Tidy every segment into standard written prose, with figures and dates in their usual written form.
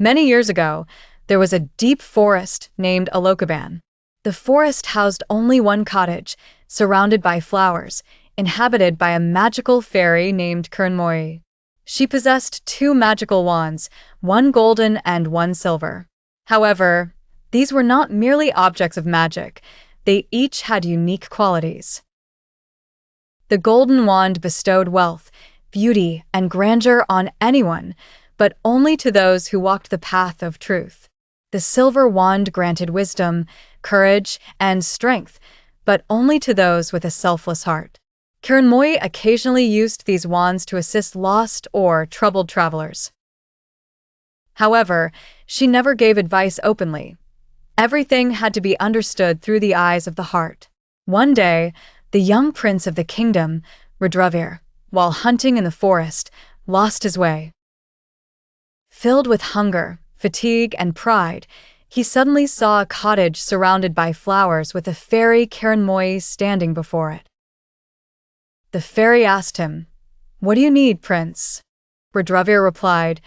Many years ago, there was a deep forest named Alokaban. The forest housed only one cottage, surrounded by flowers, inhabited by a magical fairy named Kernmoy. She possessed two magical wands, one golden and one silver. However, these were not merely objects of magic, they each had unique qualities. The golden wand bestowed wealth, beauty, and grandeur on anyone, but only to those who walked the path of truth. The silver wand granted wisdom, courage, and strength, but only to those with a selfless heart. Kernmoy occasionally used these wands to assist lost or troubled travelers. However, she never gave advice openly. Everything had to be understood through the eyes of the heart. One day, the young prince of the kingdom, Rudravir, while hunting in the forest, lost his way. Filled with hunger, fatigue, and pride, he suddenly saw a cottage surrounded by flowers with a fairy Kernmoy standing before it. The fairy asked him, "What do you need, prince?" Rudravir replied,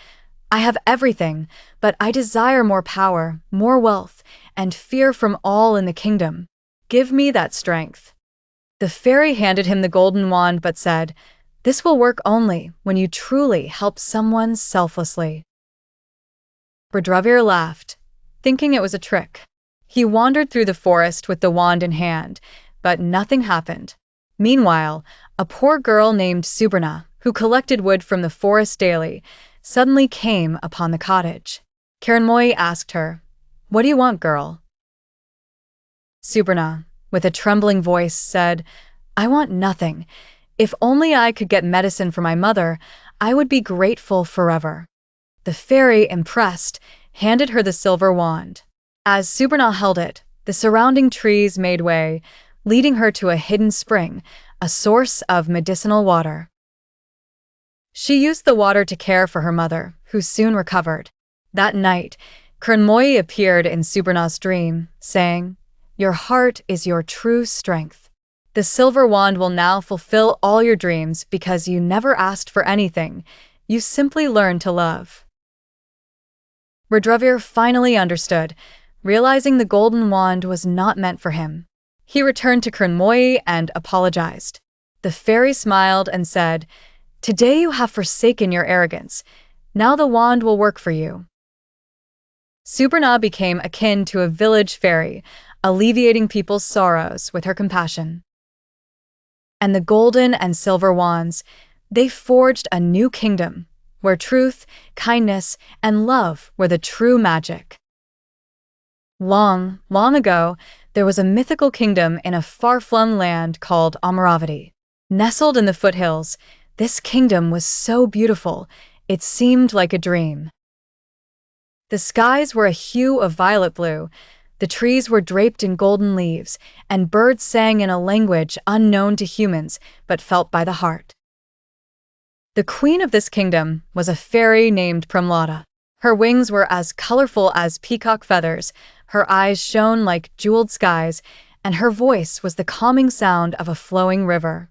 "I have everything, but I desire more power, more wealth, and fear from all in the kingdom. Give me that strength." The fairy handed him the golden wand but said, "This will work only when you truly help someone selflessly." Rudravir laughed, thinking it was a trick. He wandered through the forest with the wand in hand, but nothing happened. Meanwhile, a poor girl named Subarna, who collected wood from the forest daily, suddenly came upon the cottage. Kernmoy asked her, "What do you want, girl?" Subarna, with a trembling voice, said, "I want nothing. If only I could get medicine for my mother, I would be grateful forever." The fairy, impressed, handed her the silver wand. As Subarna held it, the surrounding trees made way, leading her to a hidden spring, a source of medicinal water. She used the water to care for her mother, who soon recovered. That night, Kernmoy appeared in Subarna's dream, saying, "Your heart is your true strength. The silver wand will now fulfill all your dreams because you never asked for anything, you simply learned to love." Rudravir finally understood, realizing the golden wand was not meant for him. He returned to Kernmoy and apologized. The fairy smiled and said, "Today you have forsaken your arrogance. Now the wand will work for you." Subarna became akin to a village fairy, alleviating people's sorrows with her compassion. And the golden and silver wands, they forged a new kingdom, where truth, kindness, and love were the true magic. Long, long ago, there was a mythical kingdom in a far-flung land called Amaravati. Nestled in the foothills, this kingdom was so beautiful, it seemed like a dream. The skies were a hue of violet blue, the trees were draped in golden leaves, and birds sang in a language unknown to humans but felt by the heart. The queen of this kingdom was a fairy named Premlada. Her wings were as colorful as peacock feathers, her eyes shone like jeweled skies, and her voice was the calming sound of a flowing river.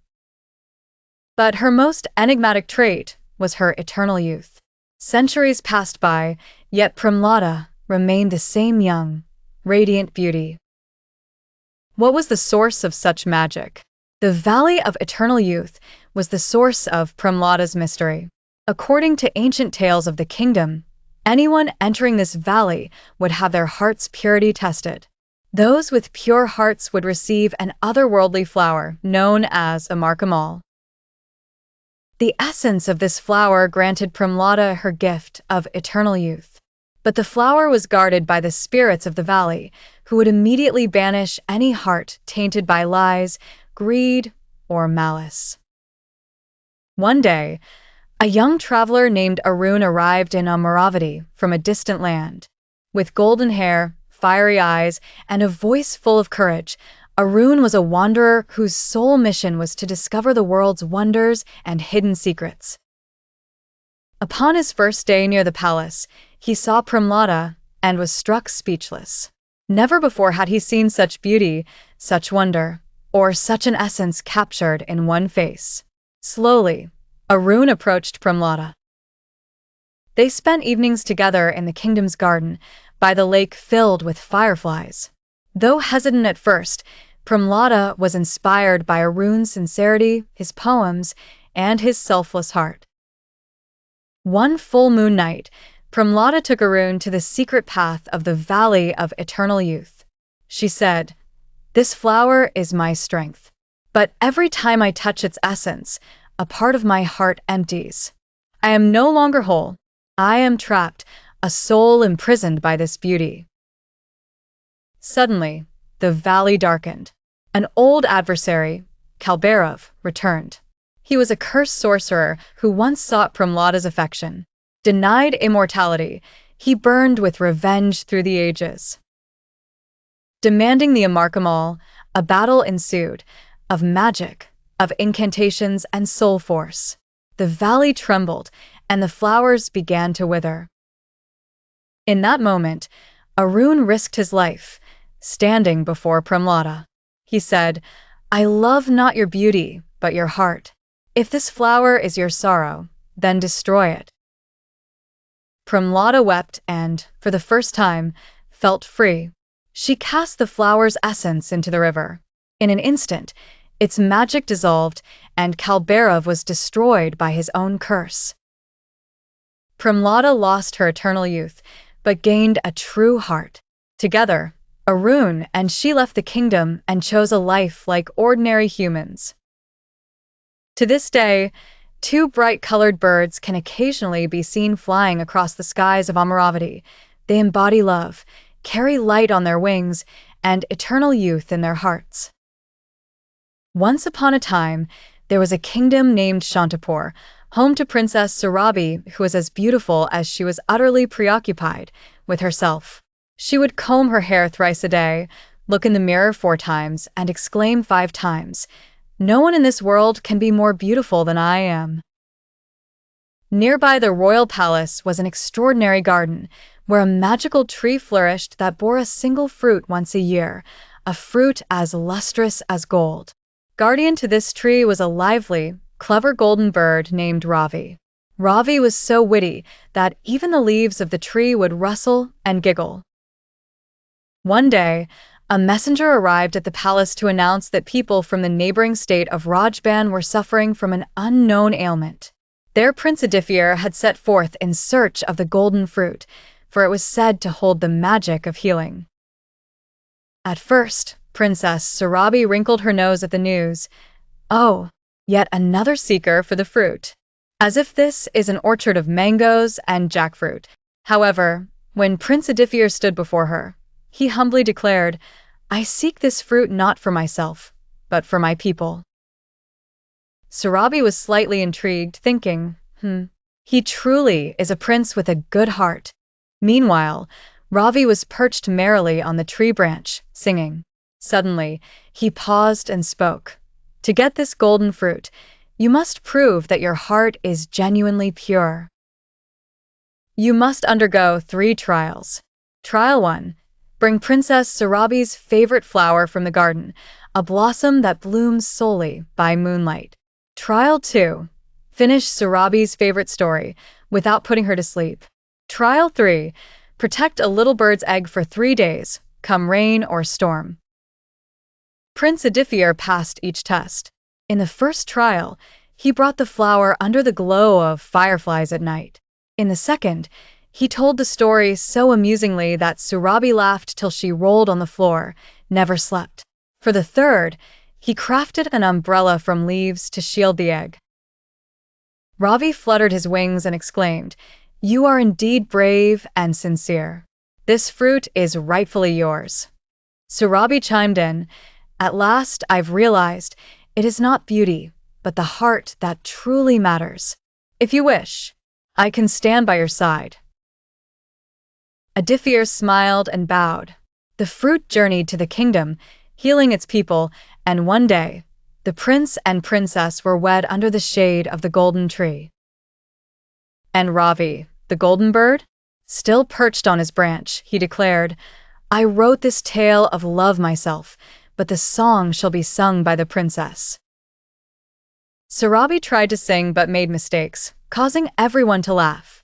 But her most enigmatic trait was her eternal youth. Centuries passed by, yet Premlada remained the same young, radiant beauty. What was the source of such magic? The Valley of Eternal Youth was the source of Premlada's mystery. According to ancient tales of the kingdom, anyone entering this valley would have their heart's purity tested. Those with pure hearts would receive an otherworldly flower known as embark. The essence of this flower granted Premlada her gift of eternal youth. But the flower was guarded by the spirits of the valley, who would immediately banish any heart tainted by lies, greed, or malice. One day, a young traveler named Arun arrived in Amaravati from a distant land. With golden hair, fiery eyes, and a voice full of courage, Arun was a wanderer whose sole mission was to discover the world's wonders and hidden secrets. Upon his first day near the palace, he saw Premlada and was struck speechless. Never before had he seen such beauty, such wonder, or such an essence captured in one face. Slowly, Arun approached Premlada. They spent evenings together in the kingdom's garden, by the lake filled with fireflies. Though hesitant at first, Pramlada was inspired by Arun's sincerity, his poems, and his selfless heart. One full moon night, Pramlada took Arun to the secret path of the Valley of Eternal Youth. She said, "This flower is my strength. But every time I touch its essence, a part of my heart empties. I am no longer whole. I am trapped, a soul imprisoned by this beauty." Suddenly, the valley darkened. An old adversary, Kalbarov, returned. He was a cursed sorcerer who once sought Pramlada's affection. Denied immortality, he burned with revenge through the ages. Demanding the Amarkamal, a battle ensued, of magic, of incantations and soul force. The valley trembled, and the flowers began to wither. In that moment, Arun risked his life, standing before Pramlada. He said, "I love not your beauty, but your heart. If this flower is your sorrow, then destroy it." Pramlada wept and, for the first time, felt free. She cast the flower's essence into the river. In an instant, its magic dissolved, and Kalbarov was destroyed by his own curse. Pramlada lost her eternal youth, but gained a true heart. Together, Arun and she left the kingdom and chose a life like ordinary humans. To this day, two bright-colored birds can occasionally be seen flying across the skies of Amaravati. They embody love, carry light on their wings, and eternal youth in their hearts. Once upon a time, there was a kingdom named Shantapur, home to Princess Surabi, who was as beautiful as she was utterly preoccupied with herself. She would comb her hair thrice a day, look in the mirror 4 times, and exclaim 5 times, "No one in this world can be more beautiful than I am." Nearby the royal palace was an extraordinary garden, where a magical tree flourished that bore a single fruit once a year, a fruit as lustrous as gold. Guardian to this tree was a lively, clever golden bird named Ravi. Ravi was so witty that even the leaves of the tree would rustle and giggle. One day, a messenger arrived at the palace to announce that people from the neighboring state of Rajban were suffering from an unknown ailment. Their Prince Adifir had set forth in search of the golden fruit, for it was said to hold the magic of healing. At first, Princess Surabi wrinkled her nose at the news. "Oh, yet another seeker for the fruit. As if this is an orchard of mangoes and jackfruit." However, when Prince Adifir stood before her, he humbly declared, "I seek this fruit not for myself, but for my people." Surabi was slightly intrigued, thinking, he truly is a prince with a good heart. Meanwhile, Ravi was perched merrily on the tree branch, singing. Suddenly, he paused and spoke. "To get this golden fruit, you must prove that your heart is genuinely pure. You must undergo 3 trials. Trial 1. Bring Princess Surabi's favorite flower from the garden, a blossom that blooms solely by moonlight. Trial 2. Finish Surabi's favorite story, without putting her to sleep. Trial 3. Protect a little bird's egg for 3 days, come rain or storm." Prince Adifir passed each test. In the first trial, he brought the flower under the glow of fireflies at night. In the second, he told the story so amusingly that Surabi laughed till she rolled on the floor, never slept. For the third, he crafted an umbrella from leaves to shield the egg. Ravi fluttered his wings and exclaimed, "You are indeed brave and sincere. This fruit is rightfully yours." Surabi chimed in, "At last I've realized it is not beauty, but the heart that truly matters. If you wish, I can stand by your side." Adifir smiled and bowed. The fruit journeyed to the kingdom, healing its people, and one day, the prince and princess were wed under the shade of the golden tree. And Ravi, the golden bird? Still perched on his branch, he declared, "I wrote this tale of love myself, but the song shall be sung by the princess." Surabi tried to sing but made mistakes, causing everyone to laugh.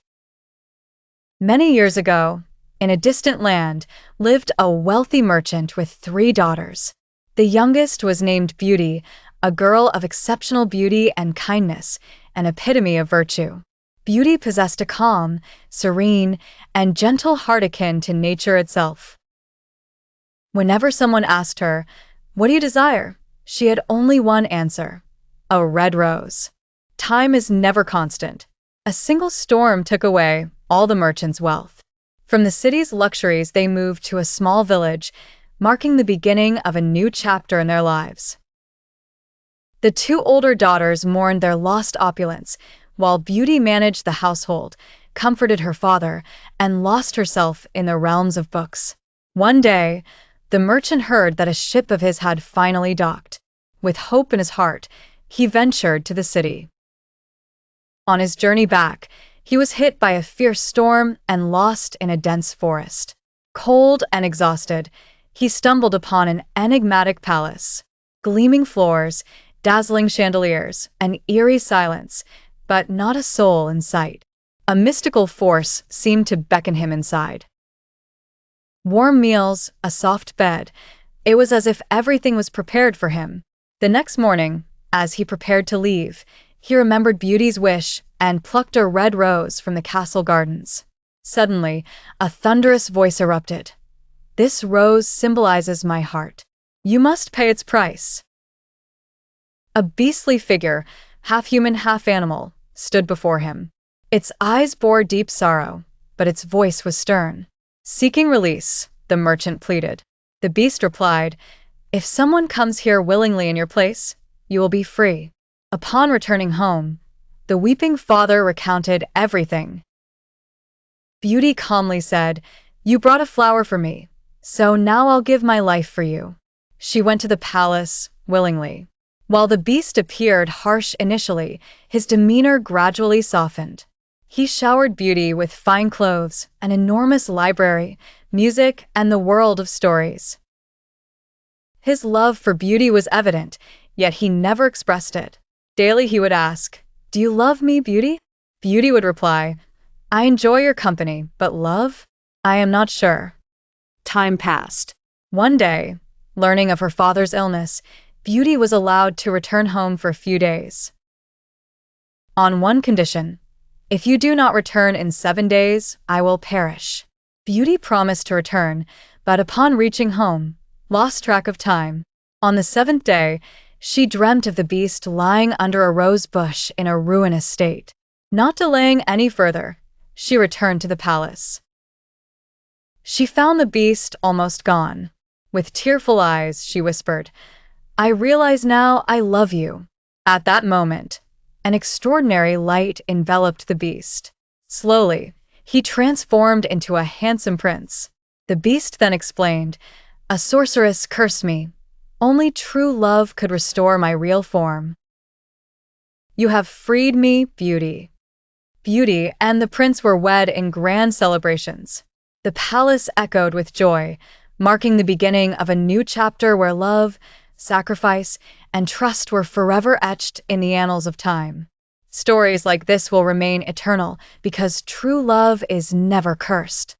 Many years ago, in a distant land, lived a wealthy merchant with 3 daughters. The youngest was named Beauty, a girl of exceptional beauty and kindness, an epitome of virtue. Beauty possessed a calm, serene, and gentle heart akin to nature itself. Whenever someone asked her, "What do you desire?" she had only one answer: a red rose. Time is never constant. A single storm took away all the merchant's wealth. From the city's luxuries, they moved to a small village, marking the beginning of a new chapter in their lives. The 2 older daughters mourned their lost opulence, while Beauty managed the household, comforted her father, and lost herself in the realms of books. One day, the merchant heard that a ship of his had finally docked. With hope in his heart, he ventured to the city. On his journey back, he was hit by a fierce storm and lost in a dense forest. Cold and exhausted, he stumbled upon an enigmatic palace. Gleaming floors, dazzling chandeliers, and eerie silence, but not a soul in sight. A mystical force seemed to beckon him inside. Warm meals, a soft bed, it was as if everything was prepared for him. The next morning, as he prepared to leave, he remembered Beauty's wish and plucked a red rose from the castle gardens. Suddenly, a thunderous voice erupted. "This rose symbolizes my heart. You must pay its price." A beastly figure, half human, half animal, stood before him. Its eyes bore deep sorrow, but its voice was stern. Seeking release, the merchant pleaded. The beast replied, "If someone comes here willingly in your place, you will be free." Upon returning home, the weeping father recounted everything. Beauty calmly said, "You brought a flower for me, so now I'll give my life for you." She went to the palace willingly. While the beast appeared harsh initially, his demeanor gradually softened. He showered Beauty with fine clothes, an enormous library, music, and the world of stories. His love for Beauty was evident, yet he never expressed it. Daily he would ask, "Do you love me, Beauty?" Beauty would reply, "I enjoy your company, but love? I am not sure." Time passed. One day, learning of her father's illness, Beauty was allowed to return home for a few days. On one condition: "If you do not return in 7 days, I will perish." Beauty promised to return, but upon reaching home, lost track of time. On the 7th day, she dreamt of the beast lying under a rose bush in a ruinous state. Not delaying any further, she returned to the palace. She found the beast almost gone. With tearful eyes, she whispered, "I realize now I love you." At that moment, an extraordinary light enveloped the beast. Slowly, he transformed into a handsome prince. The beast then explained, "A sorceress cursed me. Only true love could restore my real form. You have freed me, Beauty." Beauty and the prince were wed in grand celebrations. The palace echoed with joy, marking the beginning of a new chapter where love, sacrifice, and trust were forever etched in the annals of time. Stories like this will remain eternal because true love is never cursed.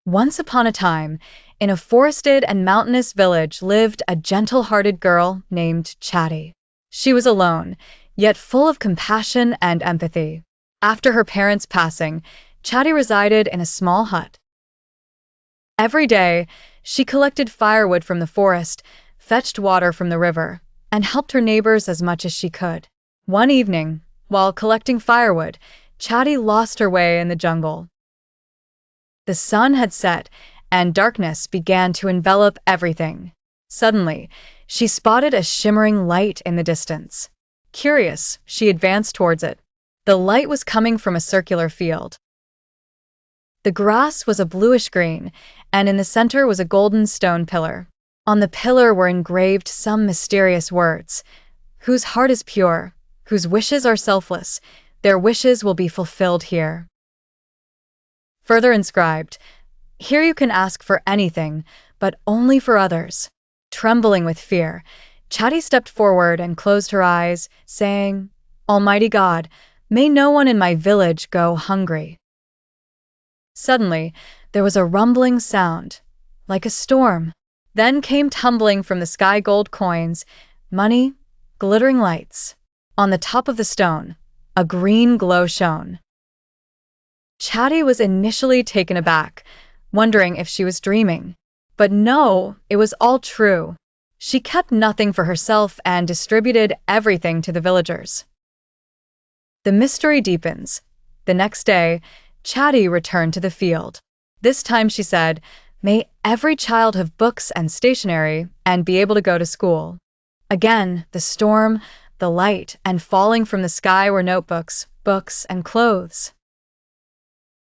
Once upon a time, in a forested and mountainous village lived a gentle-hearted girl named Chatty. She was alone, yet full of compassion and empathy. After her parents' passing, Chatty resided in a small hut. Every day, she collected firewood from the forest, fetched water from the river, and helped her neighbors as much as she could. One evening, while collecting firewood, Chatty lost her way in the jungle. The sun had set, and darkness began to envelop everything. Suddenly, she spotted a shimmering light in the distance. Curious, she advanced towards it. The light was coming from a circular field. The grass was a bluish green, and in the center was a golden stone pillar. On the pillar were engraved some mysterious words: "Whose heart is pure, whose wishes are selfless, their wishes will be fulfilled here." Further inscribed, "Here you can ask for anything, but only for others." Trembling with fear, Chatty stepped forward and closed her eyes, saying, "Almighty God, may no one in my village go hungry." Suddenly, there was a rumbling sound, like a storm. Then came tumbling from the sky gold coins, money, glittering lights. On the top of the stone, a green glow shone. Chatty was initially taken aback, wondering if she was dreaming. But no, it was all true. She kept nothing for herself and distributed everything to the villagers. The mystery deepens. The next day, Chatty returned to the field. This time she said, "May every child have books and stationery and be able to go to school." Again, the storm, the light, and falling from the sky were notebooks, books, and clothes.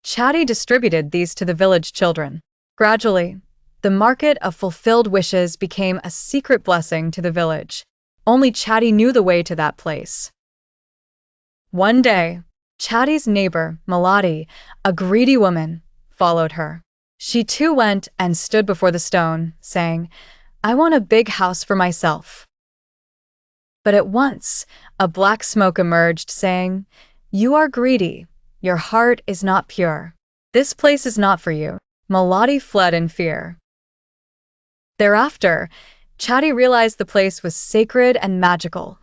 Chatty distributed these to the village children. Gradually, the market of fulfilled wishes became a secret blessing to the village. Only Chatty knew the way to that place. One day, Chatty's neighbor, Malati, a greedy woman, followed her. She too went and stood before the stone, saying, "I want a big house for myself." But at once, a black smoke emerged, saying, "You are greedy. Your heart is not pure. This place is not for you." Malati fled in fear. Thereafter, Chatty realized the place was sacred and magical,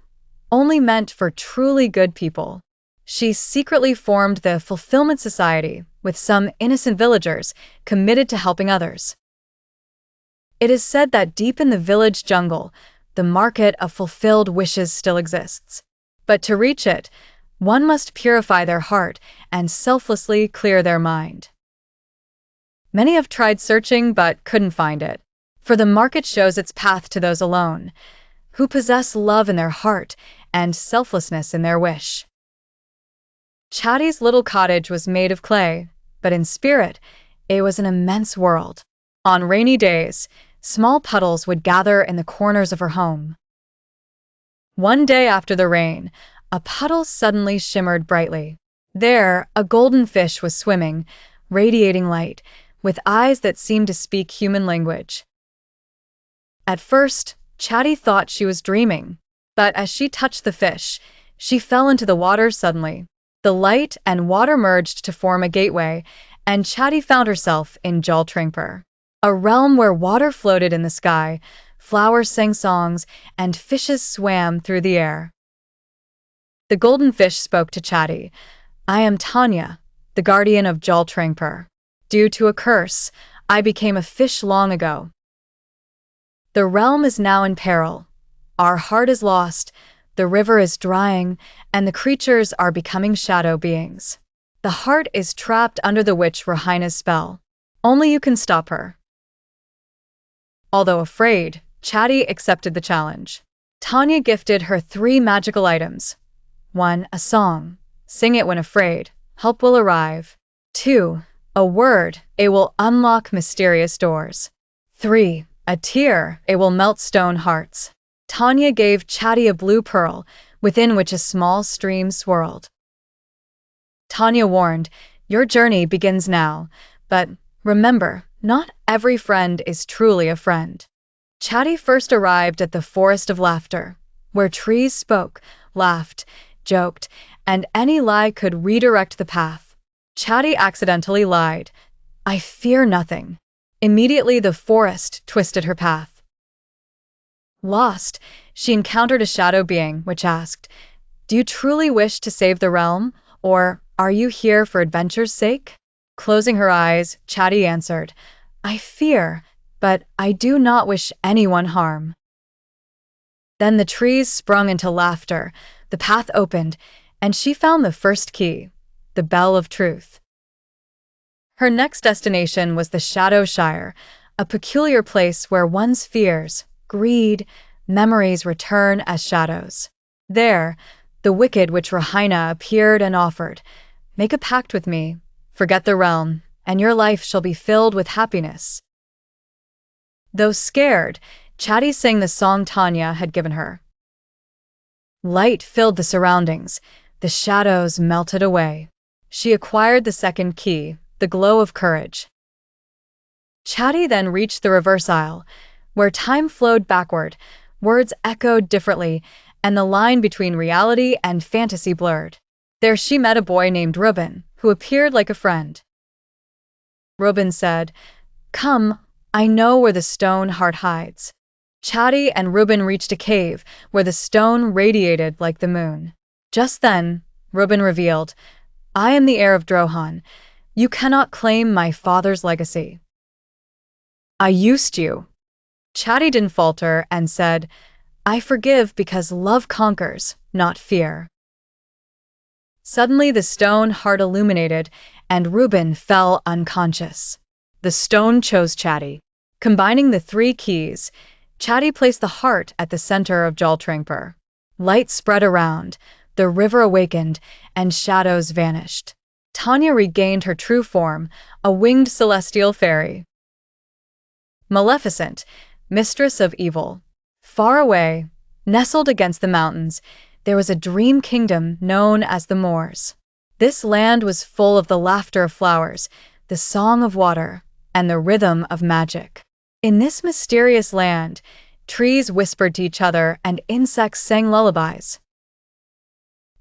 only meant for truly good people. She secretly formed the Fulfillment Society with some innocent villagers committed to helping others. It is said that deep in the village jungle, the market of fulfilled wishes still exists. But to reach it, one must purify their heart and selflessly clear their mind. Many have tried searching but couldn't find it, for the market shows its path to those alone, who possess love in their heart and selflessness in their wish. Chatty's little cottage was made of clay, but in spirit, it was an immense world. On rainy days, small puddles would gather in the corners of her home. One day after the rain, a puddle suddenly shimmered brightly. There, a golden fish was swimming, radiating light, with eyes that seemed to speak human language. At first, Chatty thought she was dreaming, but as she touched the fish, she fell into the water suddenly. The light and water merged to form a gateway, and Chatty found herself in Golpoguccho, a realm where water floated in the sky, flowers sang songs, and fishes swam through the air. The golden fish spoke to Chatty. "I am Tanya, the guardian of Golpoguccho. Due to a curse, I became a fish long ago. The realm is now in peril. Our heart is lost, the river is drying, and the creatures are becoming shadow beings. The heart is trapped under the witch Rahina's spell. Only you can stop her." Although afraid, Chatty accepted the challenge. Tanya gifted her 3 magical items. 1. A song. Sing it when afraid. Help will arrive. 2. A word. It will unlock mysterious doors. 3. A tear. It will melt stone hearts. Tanya gave Chatty a blue pearl, within which a small stream swirled. Tanya warned, "Your journey begins now, but remember, not every friend is truly a friend." Chatty first arrived at the Forest of Laughter, where trees spoke, laughed, joked, and any lie could redirect the path. Chatty accidentally lied, "I fear nothing." Immediately the forest twisted her path. Lost, she encountered a shadow being, which asked, "Do you truly wish to save the realm, or are you here for adventure's sake?" Closing her eyes, Chatty answered, "I fear, but I do not wish anyone harm." Then the trees sprung into laughter, the path opened, and she found the first key, the Bell of Truth. Her next destination was the Shadow Shire, a peculiar place where one's fears, greed, memories return as shadows. There, the wicked witch Rahina appeared and offered, "Make a pact with me, forget the realm, and your life shall be filled with happiness." Though scared, Chatty sang the song Tanya had given her. Light filled the surroundings, the shadows melted away. She acquired the second key, the glow of courage. Chatty then reached the reverse aisle, where time flowed backward, words echoed differently, and the line between reality and fantasy blurred. There she met a boy named Ruben, who appeared like a friend. Reuben said, "Come, I know where the stone heart hides." Chatti and Reuben reached a cave where the stone radiated like the moon. Just then, Reuben revealed, "I am the heir of Drohan. You cannot claim my father's legacy." "I used you." Chatti didn't falter and said, "I forgive because love conquers, not fear." Suddenly the stone heart illuminated, and Reuben fell unconscious. The stone chose Chatti. Combining the three keys, Chatti placed the heart at the center of Jaltrampur. Light spread around, the river awakened, and shadows vanished. Tanya regained her true form, a winged celestial fairy. Maleficent, mistress of evil. Far away, nestled against the mountains, there was a dream kingdom known as the Moors. This land was full of the laughter of flowers, the song of water, and the rhythm of magic. In this mysterious land, trees whispered to each other and insects sang lullabies.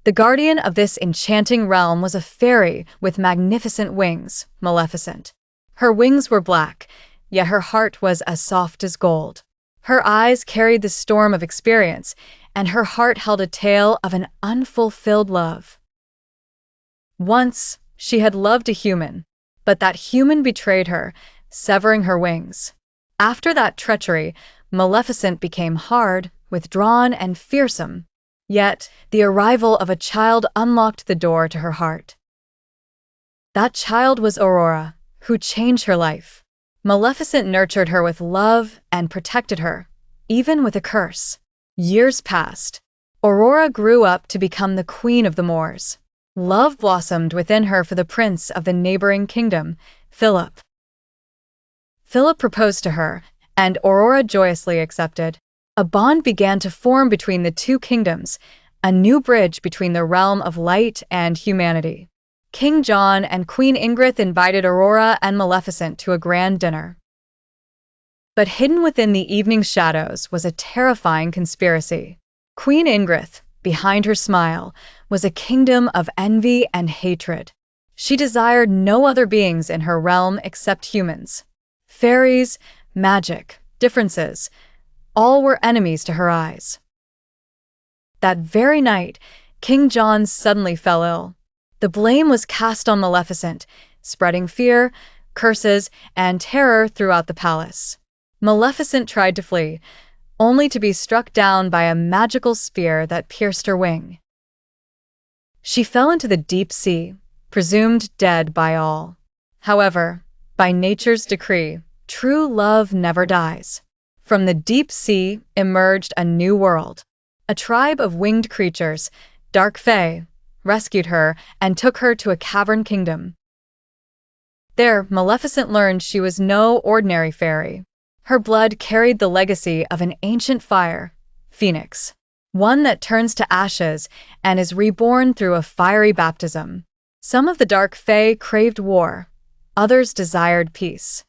The guardian of this enchanting realm was a fairy with magnificent wings, Maleficent. Her wings were black, yet her heart was as soft as gold. Her eyes carried the storm of experience, and her heart held a tale of an unfulfilled love. Once, she had loved a human, but that human betrayed her, severing her wings. After that treachery, Maleficent became hard, withdrawn, and fearsome. Yet, the arrival of a child unlocked the door to her heart. That child was Aurora, who changed her life. Maleficent nurtured her with love and protected her, even with a curse. Years passed. Aurora grew up to become the queen of the Moors. Love blossomed within her for the prince of the neighboring kingdom, Philip. Philip proposed to her, and Aurora joyously accepted. A bond began to form between the two kingdoms, a new bridge between the realm of light and humanity. King John and Queen Ingrid invited Aurora and Maleficent to a grand dinner. But hidden within the evening shadows was a terrifying conspiracy. Queen Ingrid, behind her smile, was a kingdom of envy and hatred. She desired no other beings in her realm except humans. Fairies, magic, differences, all were enemies to her eyes. That very night, King John suddenly fell ill. The blame was cast on Maleficent, spreading fear, curses, and terror throughout the palace. Maleficent tried to flee, only to be struck down by a magical spear that pierced her wing. She fell into the deep sea, presumed dead by all. However, by nature's decree, true love never dies. From the deep sea emerged a new world. A tribe of winged creatures, dark fae, rescued her and took her to a cavern kingdom. There, Maleficent learned she was no ordinary fairy. Her blood carried the legacy of an ancient fire, Phoenix, one that turns to ashes and is reborn through a fiery baptism. Some of the dark fae craved war, others desired peace.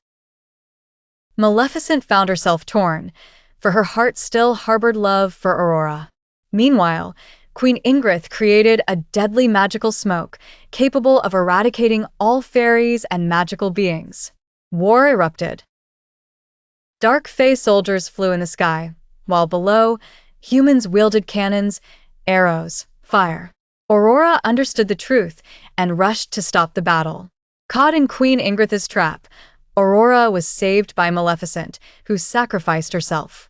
Maleficent found herself torn, for her heart still harbored love for Aurora. Meanwhile, Queen Ingrid created a deadly magical smoke, capable of eradicating all fairies and magical beings. War erupted. Dark fae soldiers flew in the sky, while below, humans wielded cannons, arrows, fire. Aurora understood the truth and rushed to stop the battle. Caught in Queen Ingrid's trap, Aurora was saved by Maleficent, who sacrificed herself.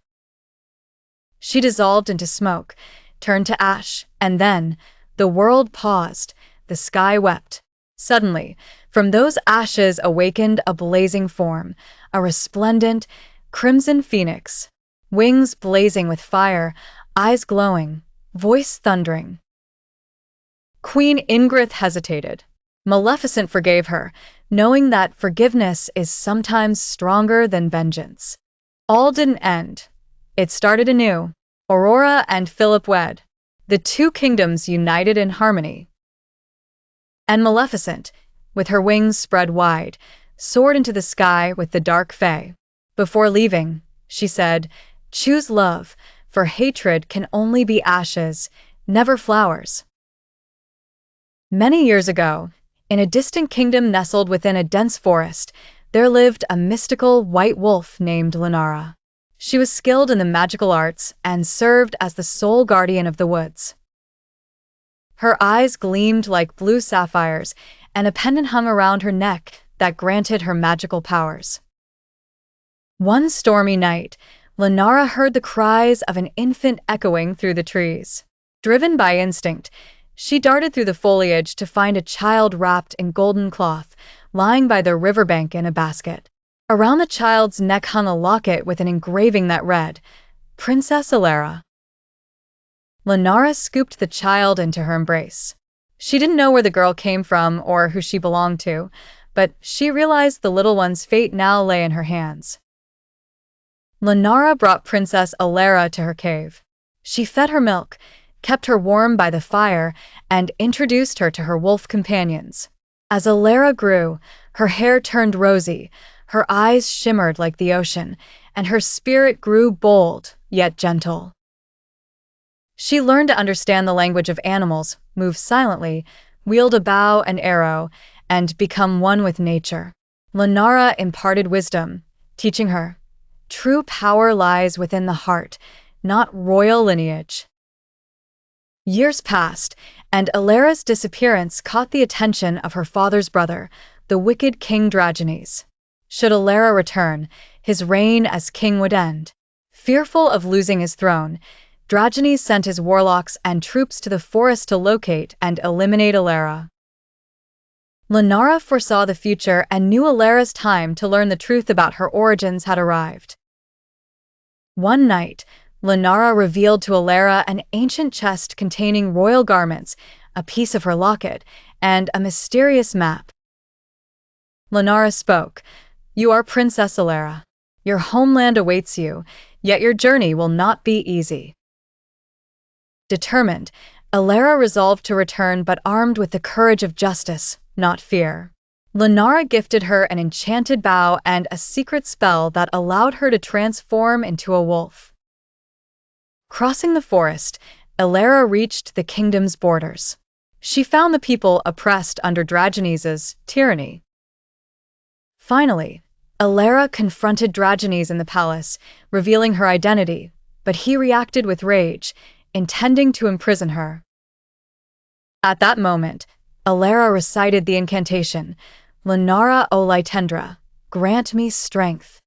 She dissolved into smoke, turned to ash, and then, the world paused, the sky wept. Suddenly, from those ashes awakened a blazing form, a resplendent, crimson phoenix, wings blazing with fire, eyes glowing, voice thundering. Queen Ingrid hesitated. Maleficent forgave her, knowing that forgiveness is sometimes stronger than vengeance. All didn't end. It started anew. Aurora and Philip wed. The two kingdoms united in harmony. And Maleficent, with her wings spread wide, soared into the sky with the dark fae. Before leaving, she said, "Choose love, for hatred can only be ashes, never flowers." Many years ago, In a distant kingdom nestled within a dense forest, there lived a mystical white wolf named Lunara. She was skilled in the magical arts and served as the sole guardian of the woods. Her eyes gleamed like blue sapphires, and a pendant hung around her neck that granted her magical powers. One stormy night, Lunara heard the cries of an infant echoing through the trees. Driven by instinct, she darted through the foliage to find a child wrapped in golden cloth, lying by the riverbank in a basket. Around the child's neck hung a locket with an engraving that read, "Princess Alara." Lunara scooped the child into her embrace. She didn't know where the girl came from or who she belonged to, but she realized the little one's fate now lay in her hands. Lunara brought Princess Alara to her cave. She fed her milk, kept her warm by the fire, and introduced her to her wolf companions. As Alara grew, her hair turned rosy, her eyes shimmered like the ocean, and her spirit grew bold, yet gentle. She learned to understand the language of animals, move silently, wield a bow and arrow, and become one with nature. Lunara imparted wisdom, teaching her, true power lies within the heart, not royal lineage. Years passed, and Alara's disappearance caught the attention of her father's brother, the wicked King Dragones. Should Alara return, his reign as king would end. Fearful of losing his throne, Dragones sent his warlocks and troops to the forest to locate and eliminate Alara. Lunara foresaw the future and knew Alara's time to learn the truth about her origins had arrived. One night, Lunara revealed to Alara an ancient chest containing royal garments, a piece of her locket, and a mysterious map. Lunara spoke, "You are Princess Alara. Your homeland awaits you, yet your journey will not be easy." Determined, Alara resolved to return but armed with the courage of justice, not fear. Lunara gifted her an enchanted bow and a secret spell that allowed her to transform into a wolf. Crossing the forest, Alara reached the kingdom's borders. She found the people oppressed under Dragones' tyranny. Finally, Alara confronted Dragones in the palace, revealing her identity, but he reacted with rage, intending to imprison her. At that moment, Alara recited the incantation, "Lunara o Litendra, grant me strength."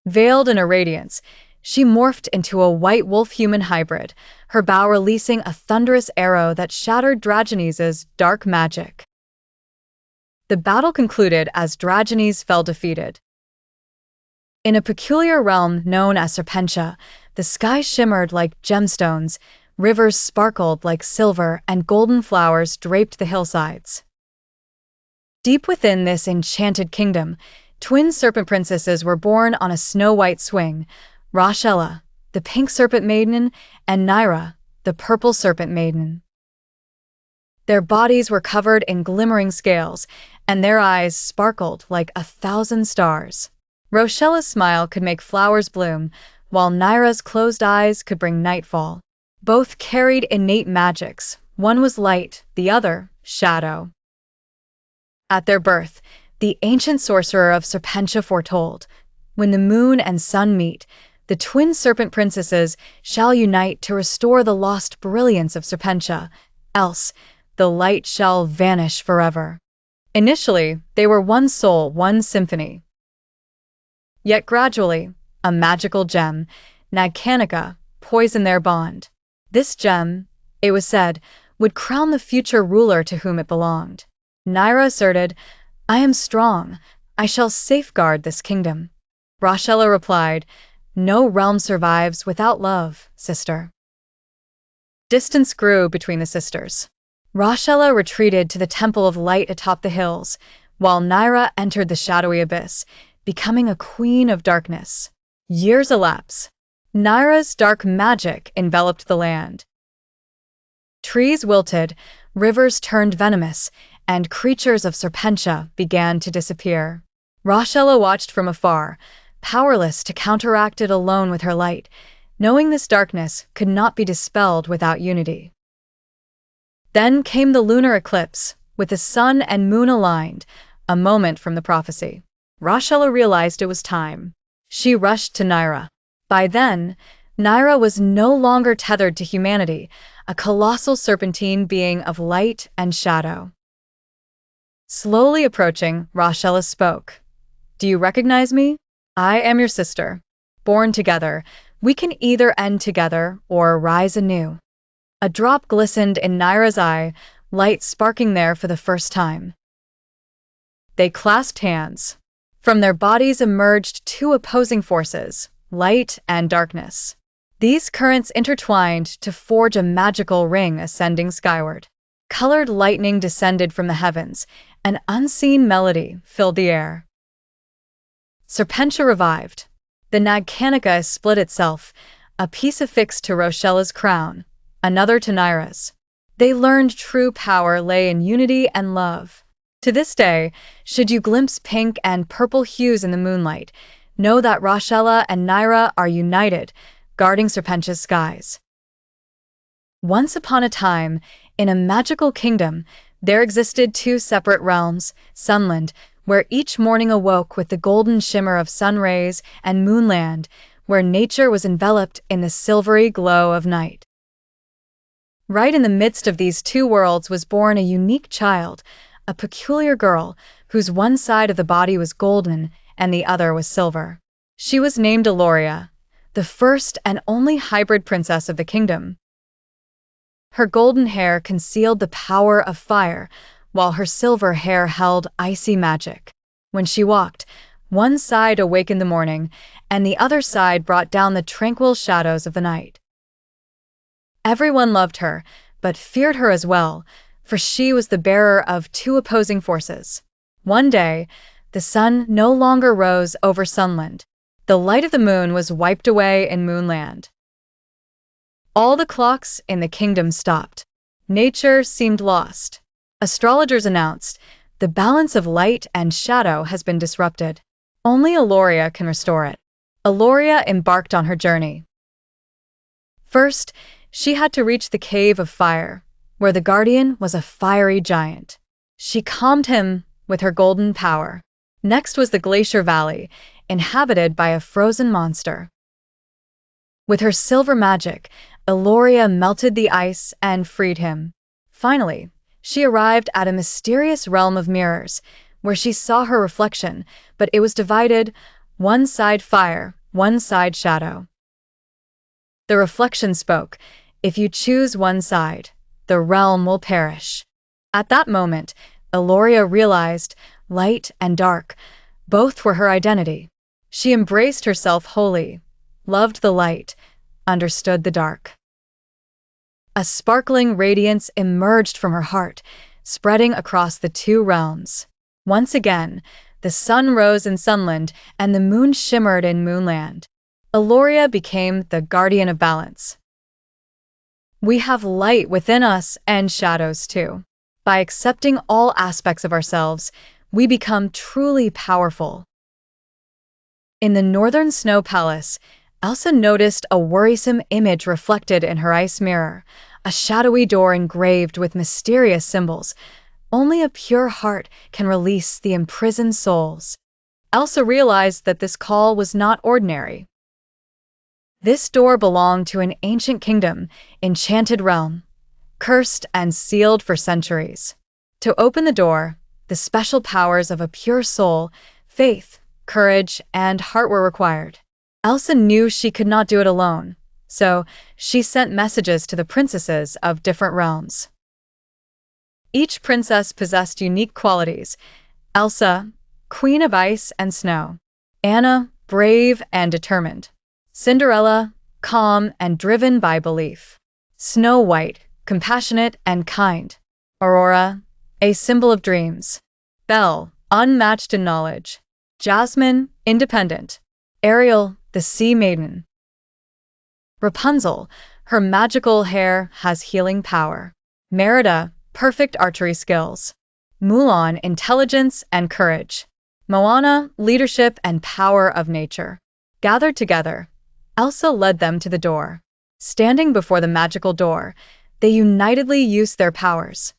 Veiled in a radiance, she morphed into a white wolf-human hybrid, her bow releasing a thunderous arrow that shattered Dragones' dark magic. The battle concluded as Dragones fell defeated. In a peculiar realm known as Serpentia, the sky shimmered like gemstones, rivers sparkled like silver, and golden flowers draped the hillsides. Deep within this enchanted kingdom, twin serpent princesses were born on a snow-white swing, Rochella, the pink serpent maiden, and Naira, the purple serpent maiden. Their bodies were covered in glimmering scales, and their eyes sparkled like 1,000 stars. Rochella's smile could make flowers bloom, while Naira's closed eyes could bring nightfall. Both carried innate magics. One was light, the other, shadow. At their birth, the ancient sorcerer of Serpentia foretold, when the moon and sun meet, the twin serpent princesses shall unite to restore the lost brilliance of Serpentia, else the light shall vanish forever. Initially, they were one soul, one symphony. Yet gradually, a magical gem, Nagkanika, poisoned their bond. This gem, it was said, would crown the future ruler to whom it belonged. Naira asserted, "I am strong. I shall safeguard this kingdom." Rochella replied, "No realm survives without love, sister." Distance grew between the sisters. Rochella retreated to the Temple of Light atop the hills, while Naira entered the shadowy abyss, becoming a queen of darkness. Years elapsed. Naira's dark magic enveloped the land. Trees wilted, rivers turned venomous, and creatures of Serpentia began to disappear. Rochella watched from afar, powerless to counteract it alone with her light, knowing this darkness could not be dispelled without unity. Then came the lunar eclipse, With the sun and moon aligned, a moment from the prophecy, Rosella realized it was time. She rushed to Naira. By then, Naira was no longer tethered to humanity, a colossal serpentine being of light and shadow. Slowly approaching, Rosella spoke. Do you recognize me? I am your sister. Born together, we can either end together or rise anew. A drop glistened in Naira's eye, light sparking there for the first time. They clasped hands. From their bodies emerged two opposing forces, light and darkness. These currents intertwined to forge a magical ring ascending skyward. Colored lightning descended from the heavens, an unseen melody filled the air. Serpentia revived. The Nagkanika split itself, a piece affixed to Rochella's crown, another to Naira's. They learned true power lay in unity and love. To this day, should you glimpse pink and purple hues in the moonlight, know that Rochella and Naira are united, guarding Serpentia's skies. Once upon a time, in a magical kingdom, there existed two separate realms, Sunland, where each morning awoke with the golden shimmer of sun rays, and Moonland, where nature was enveloped in the silvery glow of night. Right in the midst of these two worlds was born a unique child, a peculiar girl, whose one side of the body was golden and the other was silver. She was named Aloria, the first and only hybrid princess of the kingdom. Her golden hair concealed the power of fire, while her silver hair held icy magic. When she walked, one side awakened the morning, and the other side brought down the tranquil shadows of the night. Everyone loved her, but feared her as well, for she was the bearer of two opposing forces. One day, the sun no longer rose over Sunland. The light of the moon was wiped away in Moonland. All the clocks in the kingdom stopped. Nature seemed lost. Astrologers announced, the balance of light and shadow has been disrupted. Only Aloria can restore it. Aloria embarked on her journey. First, she had to reach the Cave of Fire, where the guardian was a fiery giant. She calmed him with her golden power. Next was the Glacier Valley, inhabited by a frozen monster. With her silver magic, Aloria melted the ice and freed him. Finally, she arrived at a mysterious realm of mirrors, where she saw her reflection, but it was divided, one side fire, one side shadow. The reflection spoke, if you choose one side, the realm will perish. At that moment, Aloria realized, light and dark, both were her identity. She embraced herself wholly, loved the light, understood the dark. A sparkling radiance emerged from her heart, spreading across the two realms. Once again, the sun rose in Sunland and the moon shimmered in Moonland. Aloria became the guardian of balance. We have light within us and shadows too. By accepting all aspects of ourselves, we become truly powerful. In the northern snow palace, Elsa noticed a worrisome image reflected in her ice mirror, a shadowy door engraved with mysterious symbols. Only a pure heart can release the imprisoned souls. Elsa realized that this call was not ordinary. This door belonged to an ancient kingdom, Enchanted realm, cursed and sealed for centuries. To open the door, the special powers of a pure soul, faith, courage, and heart were required. Elsa knew she could not do it alone, so she sent messages to the princesses of different realms. Each princess possessed unique qualities. Elsa, Queen of Ice and Snow. Anna, brave and determined. Cinderella, calm and driven by belief. Snow White, compassionate and kind. Aurora, a symbol of dreams. Belle, unmatched in knowledge. Jasmine, independent. Ariel, the sea maiden. Rapunzel, her magical hair has healing power. Merida, perfect archery skills. Mulan, intelligence and courage. Moana, leadership and power of nature. Gathered together, Elsa led them to the door. Standing before the magical door, they unitedly used their powers.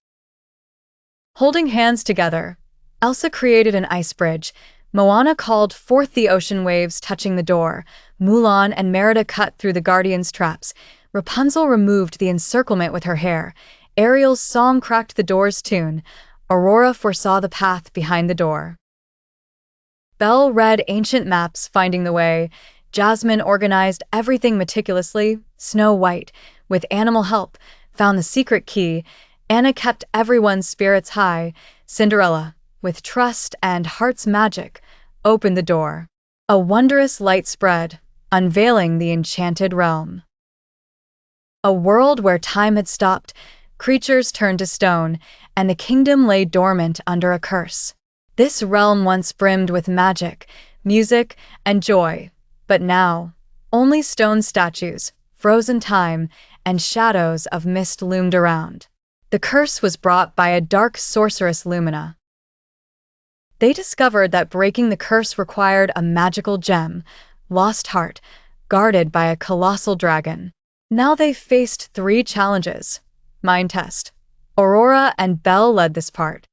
Holding hands together, Elsa created an ice bridge. Moana called forth the ocean waves touching the door. Mulan and Merida cut through the guardian's traps. Rapunzel removed the encirclement with her hair. Ariel's song cracked the door's tune. Aurora foresaw the path behind the door. Belle read ancient maps, finding the way. Jasmine organized everything meticulously. Snow White, with animal help, found the secret key. Anna kept everyone's spirits high. Cinderella, with trust and heart's magic, opened the door. A wondrous light spread, unveiling the enchanted realm. A world where time had stopped, creatures turned to stone, and the kingdom lay dormant under a curse. This realm once brimmed with magic, music, and joy, but now only stone statues, frozen time, and shadows of mist loomed around. The curse was brought by a dark sorceress, Lumina. They discovered that breaking the curse required a magical gem, Lost Heart, guarded by a colossal dragon. Now they faced 3 challenges. Mind test. Aurora and Belle led this part.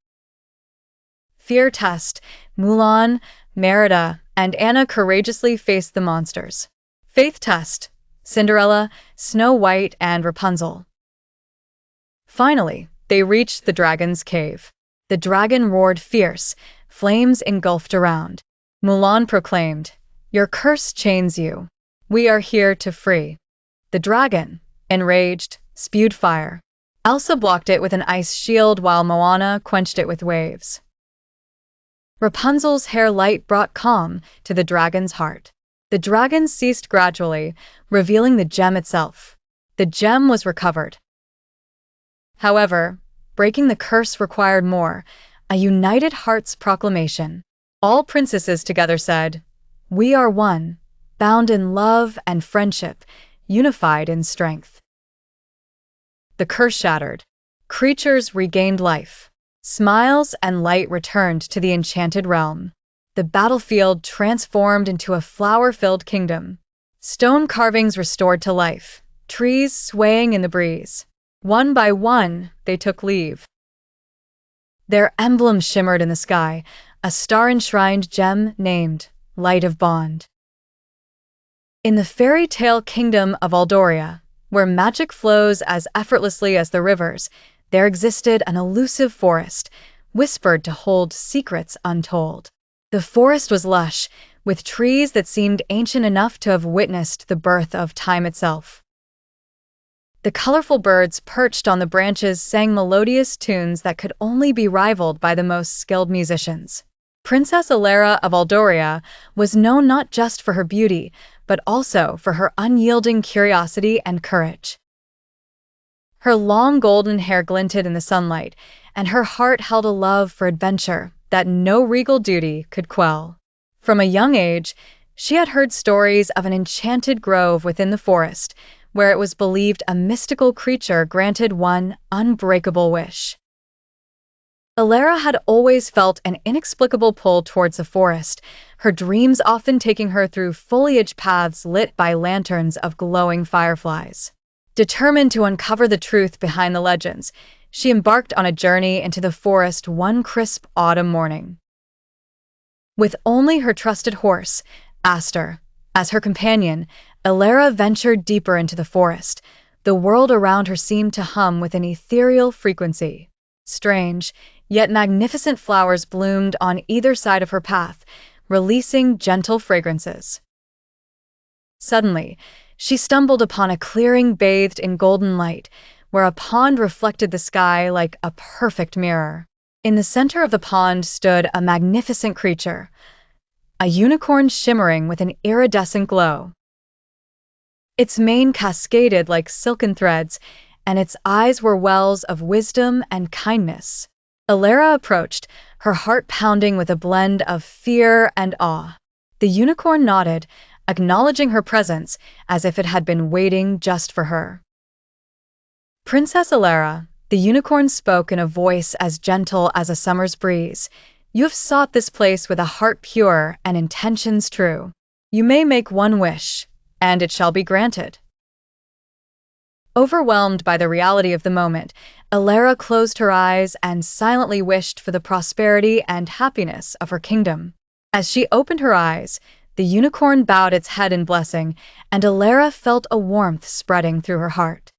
Fear test. Mulan, Merida, and Anna courageously faced the monsters. Faith test. Cinderella, Snow White, and Rapunzel. Finally, they reached the dragon's cave. The dragon roared fierce, flames engulfed around. Mulan proclaimed, "Your curse chains you. We are here to free." The dragon, enraged, spewed fire. Elsa blocked it with an ice shield while Moana quenched it with waves. Rapunzel's hair light brought calm to the dragon's heart. The dragon ceased gradually, revealing the gem itself. The gem was recovered. However, breaking the curse required more, a united heart's proclamation. All princesses together said, "We are one, bound in love and friendship, unified in strength." The curse shattered. Creatures regained life. Smiles and light returned to the enchanted realm. The battlefield transformed into a flower-filled kingdom. Stone carvings restored to life, trees swaying in the breeze. One by one, they took leave. Their emblem shimmered in the sky, a star-enshrined gem named Light of Bond. In the fairy tale kingdom of Aldoria, where magic flows as effortlessly as the rivers, there existed an elusive forest, whispered to hold secrets untold. The forest was lush, with trees that seemed ancient enough to have witnessed the birth of time itself. The colorful birds perched on the branches sang melodious tunes that could only be rivaled by the most skilled musicians. Princess Alara of Aldoria was known not just for her beauty, but also for her unyielding curiosity and courage. Her long golden hair glinted in the sunlight, and her heart held a love for adventure that no regal duty could quell. From a young age, she had heard stories of an enchanted grove within the forest, where it was believed a mystical creature granted one unbreakable wish. Alara had always felt an inexplicable pull towards the forest, her dreams often taking her through foliage paths lit by lanterns of glowing fireflies. Determined to uncover the truth behind the legends, she embarked on a journey into the forest one crisp autumn morning. With only her trusted horse, Aster, as her companion, Alara ventured deeper into the forest. The world around her seemed to hum with an ethereal frequency. Strange, yet magnificent flowers bloomed on either side of her path, releasing gentle fragrances. Suddenly, she stumbled upon a clearing bathed in golden light, where a pond reflected the sky like a perfect mirror. In the center of the pond stood a magnificent creature, a unicorn shimmering with an iridescent glow. Its mane cascaded like silken threads, and its eyes were wells of wisdom and kindness. Alara approached, her heart pounding with a blend of fear and awe. The unicorn nodded, acknowledging her presence as if it had been waiting just for her. "Princess Alara," the unicorn spoke in a voice as gentle as a summer's breeze, "you have sought this place with a heart pure and intentions true. You may make one wish, and it shall be granted." Overwhelmed by the reality of the moment, Alara closed her eyes and silently wished for the prosperity and happiness of her kingdom. As she opened her eyes, the unicorn bowed its head in blessing, and Alara felt a warmth spreading through her heart,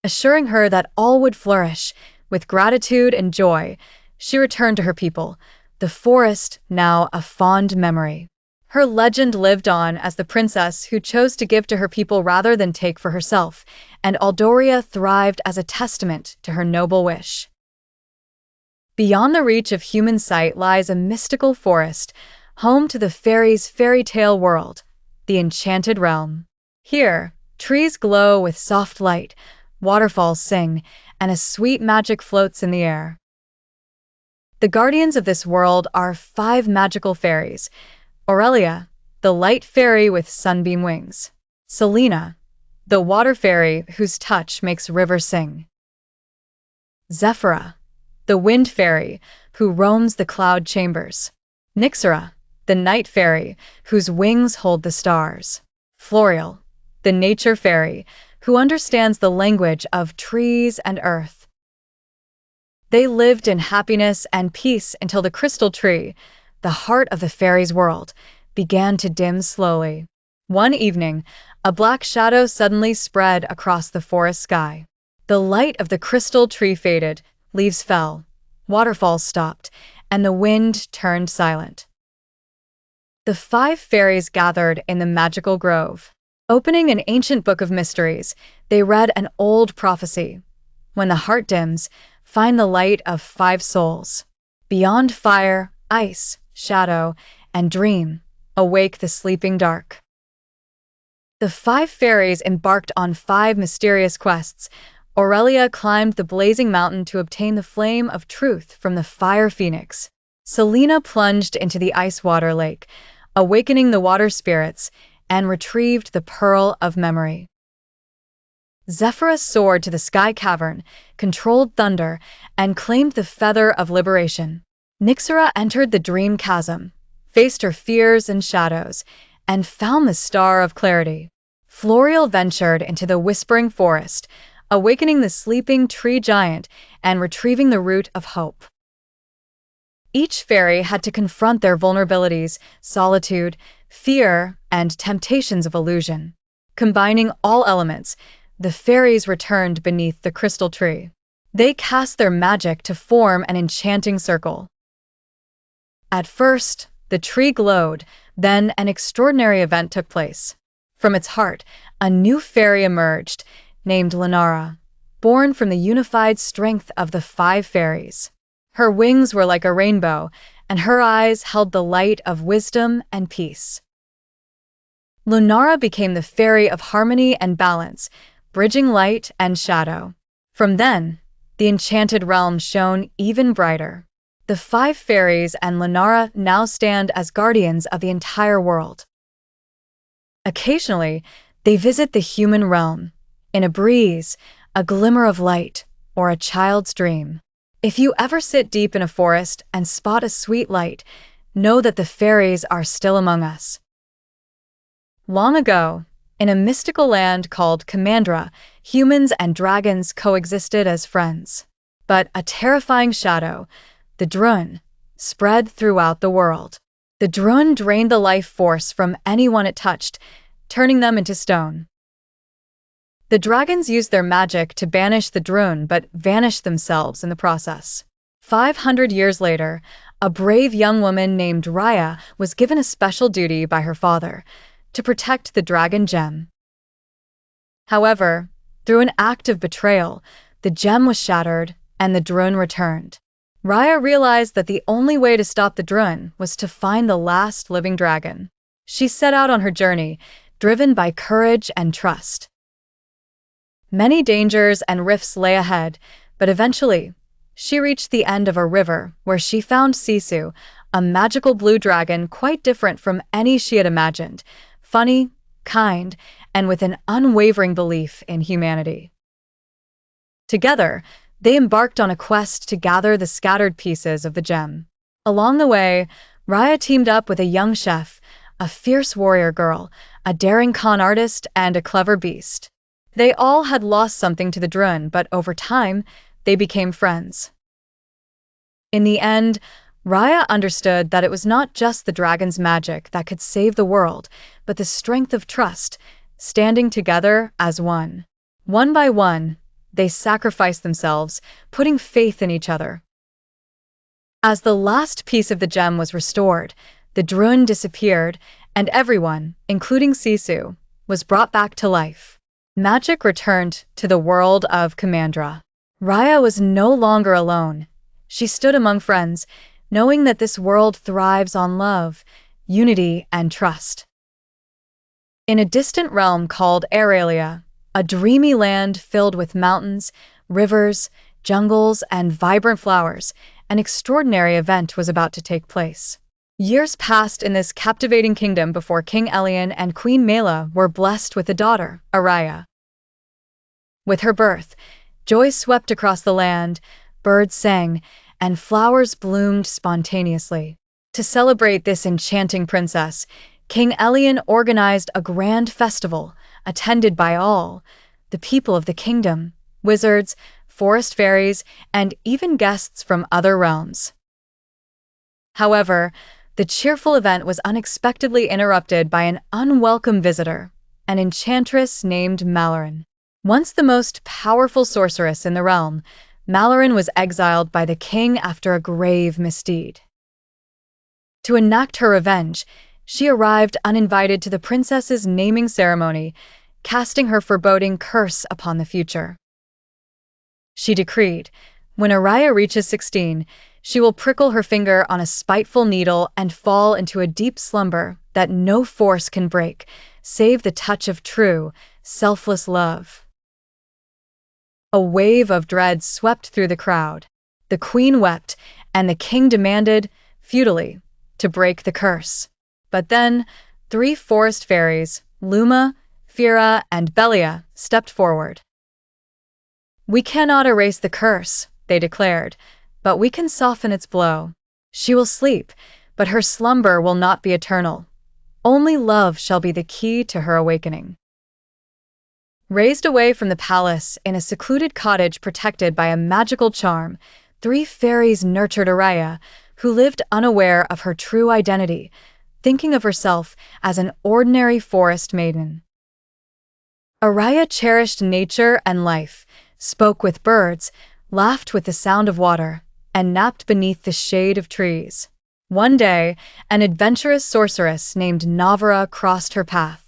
assuring her that all would flourish. With gratitude and joy, she returned to her people, the forest now a fond memory. Her legend lived on as the princess who chose to give to her people rather than take for herself, and Aldoria thrived as a testament to her noble wish. Beyond the reach of human sight lies a mystical forest, home to the fairies' fairy tale world, the Enchanted Realm. Here, trees glow with soft light, waterfalls sing, and a sweet magic floats in the air. The guardians of this world are 5 magical fairies: Aurelia, the light fairy with sunbeam wings; Selena, the water fairy whose touch makes rivers sing; Zephyra, the wind fairy who roams the cloud chambers; Nyxera, the night fairy whose wings hold the stars; Florial, the nature fairy who understands the language of trees and earth. They lived in happiness and peace until the crystal tree, the heart of the fairies' world, began to dim slowly. One evening, a black shadow suddenly spread across the forest sky. The light of the crystal tree faded, leaves fell, waterfalls stopped, and the wind turned silent. The 5 fairies gathered in the magical grove. Opening an ancient book of mysteries, they read an old prophecy. When the heart dims, find the light of 5 souls. Beyond fire, ice, shadow, and dream, awake the sleeping dark. The 5 fairies embarked on 5 mysterious quests. Aurelia climbed the blazing mountain to obtain the flame of truth from the fire phoenix. Selena plunged into the ice water lake, awakening the water spirits, and retrieved the pearl of memory. Zephyra soared to the sky cavern, controlled thunder, and claimed the feather of liberation. Nyxera entered the dream chasm, faced her fears and shadows, and found the star of clarity. Florial ventured into the whispering forest, awakening the sleeping tree giant and retrieving the root of hope. Each fairy had to confront their vulnerabilities, solitude, fear, and temptations of illusion. Combining all elements, the fairies returned beneath the crystal tree. They cast their magic to form an enchanting circle. At first, the tree glowed, then an extraordinary event took place. From its heart, a new fairy emerged, named Lunara, born from the unified strength of the 5 fairies. Her wings were like a rainbow, and her eyes held the light of wisdom and peace. Lunara became the fairy of harmony and balance, bridging light and shadow. From then, the enchanted realm shone even brighter. The 5 fairies and Lunara now stand as guardians of the entire world. Occasionally, they visit the human realm, in a breeze, a glimmer of light, or a child's dream. If you ever sit deep in a forest and spot a sweet light, know that the fairies are still among us. Long ago, in a mystical land called Kamandra, humans and dragons coexisted as friends. But a terrifying shadow, the Drun, spread throughout the world. The Drun drained the life force from anyone it touched, turning them into stone. The dragons used their magic to banish the Drun but vanished themselves in the process. 500 years later, a brave young woman named Raya was given a special duty by her father, to protect the dragon gem. However, through an act of betrayal, the gem was shattered and the Drun returned. Raya realized that the only way to stop the Drun was to find the last living dragon. She set out on her journey, driven by courage and trust. Many dangers and rifts lay ahead, but eventually, she reached the end of a river where she found Sisu, a magical blue dragon quite different from any she had imagined, funny, kind, and with an unwavering belief in humanity. Together, they embarked on a quest to gather the scattered pieces of the gem. Along the way, Raya teamed up with a young chef, a fierce warrior girl, a daring con artist, and a clever beast. They all had lost something to the drone, but over time, they became friends. In the end, Raya understood that it was not just the dragon's magic that could save the world, but the strength of trust, standing together as one. One by one, they sacrificed themselves, putting faith in each other. As the last piece of the gem was restored, the drone disappeared, and everyone, including Sisu, was brought back to life. Magic returned to the world of Kamandra. Raya was no longer alone. She stood among friends, knowing that this world thrives on love, unity, and trust. In a distant realm called Aralia, a dreamy land filled with mountains, rivers, jungles, and vibrant flowers, an extraordinary event was about to take place. Years passed in this captivating kingdom before King Elian and Queen Mela were blessed with a daughter, Araya. With her birth, joy swept across the land, birds sang, and flowers bloomed spontaneously. To celebrate this enchanting princess, King Elian organized a grand festival, attended by all, the people of the kingdom, wizards, forest fairies, and even guests from other realms. However, the cheerful event was unexpectedly interrupted by an unwelcome visitor, an enchantress named Malaran. Once the most powerful sorceress in the realm, Malaran was exiled by the king after a grave misdeed. To enact her revenge, she arrived uninvited to the princess's naming ceremony, casting her foreboding curse upon the future. She decreed, when Araya reaches 16, she will prickle her finger on a spiteful needle and fall into a deep slumber that no force can break, save the touch of true, selfless love. A wave of dread swept through the crowd. The queen wept, and the king demanded, futilely, to break the curse. But then, 3 forest fairies, Luma, Fira, and Belia, stepped forward. "We cannot erase the curse," they declared, "but we can soften its blow. She will sleep, but her slumber will not be eternal. Only love shall be the key to her awakening." Raised away from the palace in a secluded cottage protected by a magical charm, 3 fairies nurtured Araya, who lived unaware of her true identity, thinking of herself as an ordinary forest maiden. Araya cherished nature and life, spoke with birds, laughed with the sound of water, and napped beneath the shade of trees. One day, an adventurous sorceress named Navara crossed her path.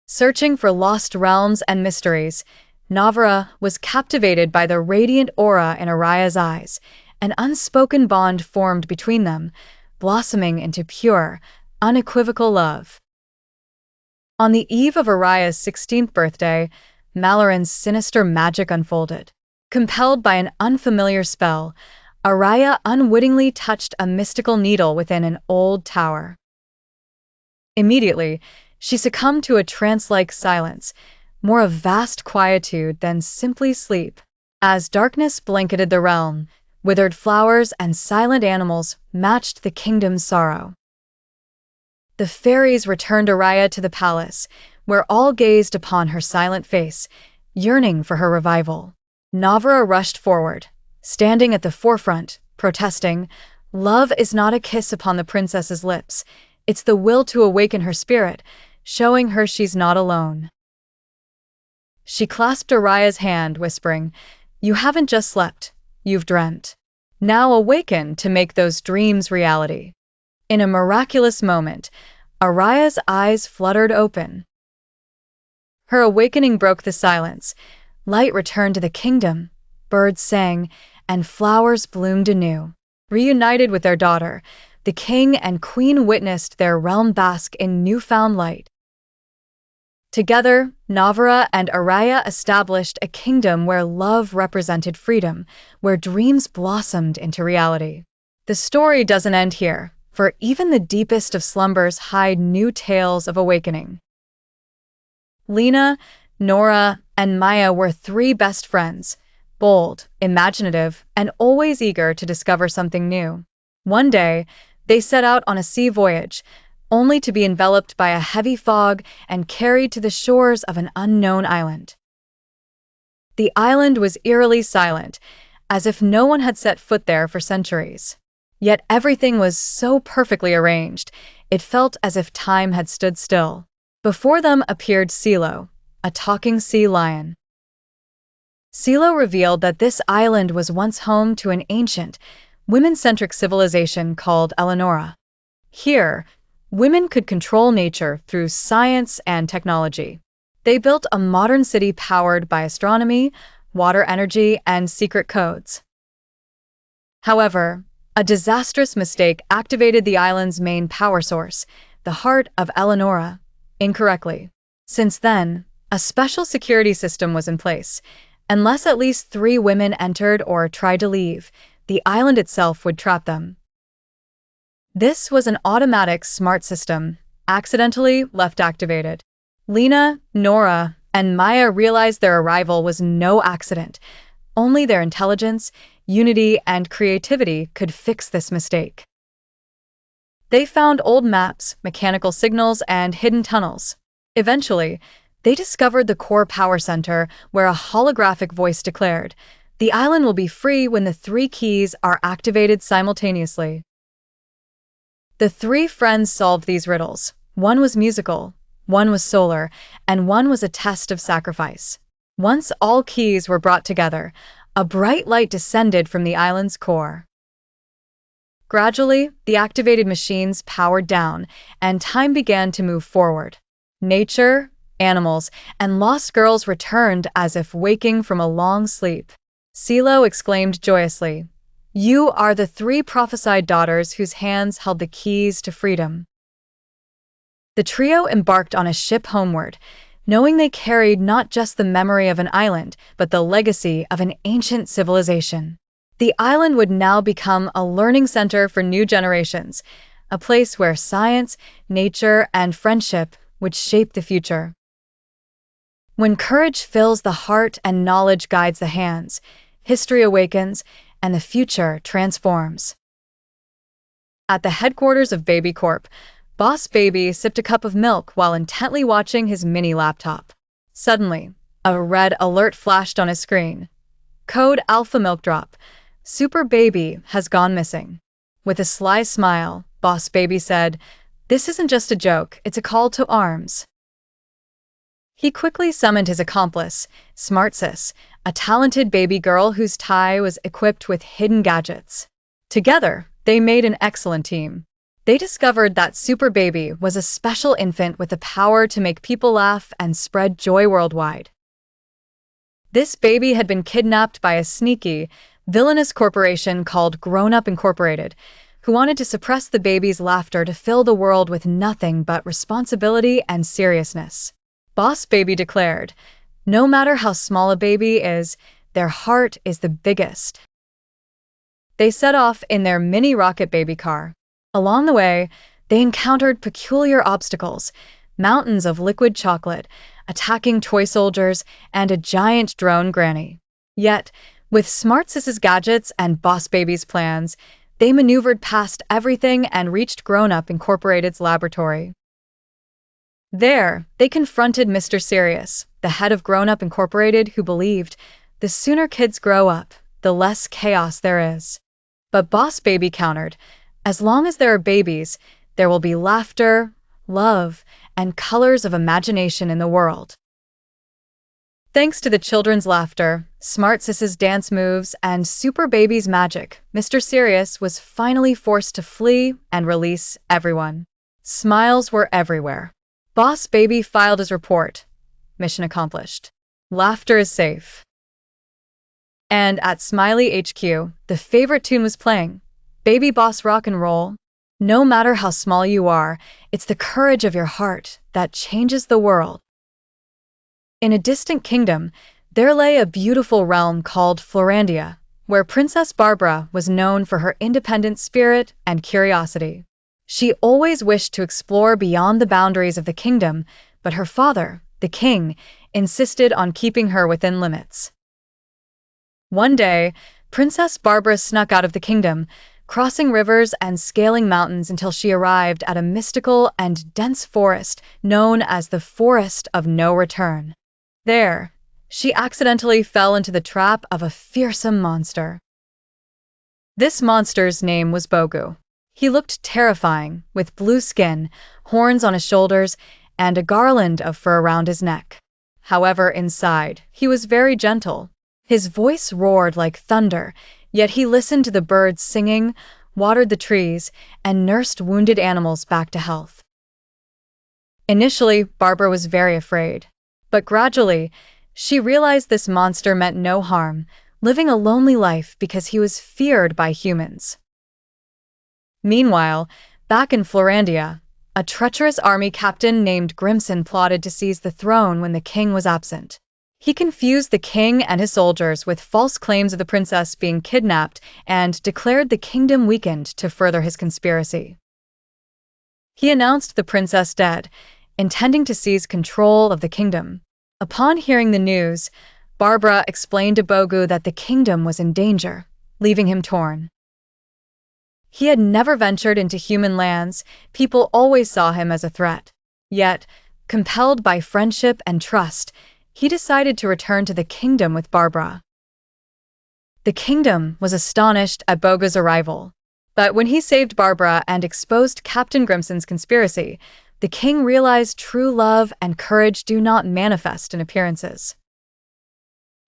Searching for lost realms and mysteries, Navara was captivated by the radiant aura in Araya's eyes. An unspoken bond formed between them, blossoming into pure, unequivocal love. On the eve of Araya's 16th birthday, Malaran's sinister magic unfolded. Compelled by an unfamiliar spell, Araya unwittingly touched a mystical needle within an old tower. Immediately, she succumbed to a trance-like silence, more of vast quietude than simply sleep. As darkness blanketed the realm, withered flowers and silent animals matched the kingdom's sorrow. The fairies returned Araya to the palace, where all gazed upon her silent face, yearning for her revival. Navara rushed forward, standing at the forefront, protesting, "Love is not a kiss upon the princess's lips. It's the will to awaken her spirit, showing her she's not alone." She clasped Araya's hand, whispering, "You haven't just slept, you've dreamt. Now awaken to make those dreams reality." In a miraculous moment, Araya's eyes fluttered open. Her awakening broke the silence. Light returned to the kingdom, birds sang, and flowers bloomed anew. Reunited with their daughter, the king and queen witnessed their realm bask in newfound light. Together, Navara and Araya established a kingdom where love represented freedom, where dreams blossomed into reality. The story doesn't end here, for even the deepest of slumbers hide new tales of awakening. Lena, Nora, and Maya were 3 best friends, bold, imaginative, and always eager to discover something new. One day, they set out on a sea voyage, only to be enveloped by a heavy fog and carried to the shores of an unknown island. The island was eerily silent, as if no one had set foot there for centuries. Yet everything was so perfectly arranged, it felt as if time had stood still. Before them appeared Silo, a talking sea lion. Silo revealed that this island was once home to an ancient, women-centric civilization called Eleonora. Here, women could control nature through science and technology. They built a modern city powered by astronomy, water energy, and secret codes. However, a disastrous mistake activated the island's main power source, the heart of Eleonora, incorrectly. Since then, a special security system was in place. Unless at least 3 women entered or tried to leave, the island itself would trap them. This was an automatic smart system, accidentally left activated. Lena, Nora, and Maya realized their arrival was no accident. Only their intelligence, unity, and creativity could fix this mistake. They found old maps, mechanical signals, and hidden tunnels. Eventually, they discovered the core power center, where a holographic voice declared, "The island will be free when the 3 keys are activated simultaneously." The 3 friends solved these riddles. One was musical, one was solar, and one was a test of sacrifice. Once all keys were brought together, a bright light descended from the island's core. Gradually, the activated machines powered down, and time began to move forward. Nature, animals, and lost girls returned as if waking from a long sleep. Silo exclaimed joyously, "You are the 3 prophesied daughters whose hands held the keys to freedom." The trio embarked on a ship homeward, knowing they carried not just the memory of an island, but the legacy of an ancient civilization. The island would now become a learning center for new generations, a place where science, nature, and friendship would shape the future. When courage fills the heart and knowledge guides the hands, history awakens and the future transforms. At the headquarters of Baby Corp, Boss Baby sipped a cup of milk while intently watching his mini laptop. Suddenly, a red alert flashed on his screen. Code Alpha Milk Drop. Super Baby has gone missing. With a sly smile, Boss Baby said, "This isn't just a joke, it's a call to arms." He quickly summoned his accomplice, Smart Sis, a talented baby girl whose tie was equipped with hidden gadgets. Together, they made an excellent team. They discovered that Super Baby was a special infant with the power to make people laugh and spread joy worldwide. This baby had been kidnapped by a sneaky, villainous corporation called Grown Up Incorporated, who wanted to suppress the baby's laughter to fill the world with nothing but responsibility and seriousness. Boss Baby declared, "No matter how small a baby is, their heart is the biggest." They set off in their mini rocket baby car. Along the way, they encountered peculiar obstacles, mountains of liquid chocolate, attacking toy soldiers, and a giant drone granny. Yet, with Smart Sis's gadgets and Boss Baby's plans, they maneuvered past everything and reached Grown Up Incorporated's laboratory. There, they confronted Mr. Sirius, the head of Grown Up Incorporated, who believed, the sooner kids grow up, the less chaos there is. But Boss Baby countered, as long as there are babies, there will be laughter, love, and colors of imagination in the world. Thanks to the children's laughter, Smart Sis's dance moves, and Super Baby's magic, Mr. Sirius was finally forced to flee and release everyone. Smiles were everywhere. Boss Baby filed his report. Mission accomplished. Laughter is safe. And at Smiley HQ, the favorite tune was playing. Baby Boss Rock and Roll. No matter how small you are, it's the courage of your heart that changes the world. In a distant kingdom, there lay a beautiful realm called Florandia, where Princess Barbara was known for her independent spirit and curiosity. She always wished to explore beyond the boundaries of the kingdom, but her father, the king, insisted on keeping her within limits. One day, Princess Barbara snuck out of the kingdom, crossing rivers and scaling mountains until she arrived at a mystical and dense forest known as the Forest of No Return. There, she accidentally fell into the trap of a fearsome monster. This monster's name was Bogu. He looked terrifying, with blue skin, horns on his shoulders, and a garland of fur around his neck. However, inside, he was very gentle. His voice roared like thunder, yet he listened to the birds singing, watered the trees, and nursed wounded animals back to health. Initially, Barbara was very afraid, but gradually, she realized this monster meant no harm, living a lonely life because he was feared by humans. Meanwhile, back in Florandia, a treacherous army captain named Grimson plotted to seize the throne when the king was absent. He confused the king and his soldiers with false claims of the princess being kidnapped and declared the kingdom weakened to further his conspiracy. He announced the princess dead, intending to seize control of the kingdom. Upon hearing the news, Barbara explained to Bogu that the kingdom was in danger, leaving him torn. He had never ventured into human lands, people always saw him as a threat. Yet, compelled by friendship and trust, he decided to return to the kingdom with Barbara. The kingdom was astonished at Bogu's arrival, but when he saved Barbara and exposed Captain Grimson's conspiracy, the king realized true love and courage do not manifest in appearances.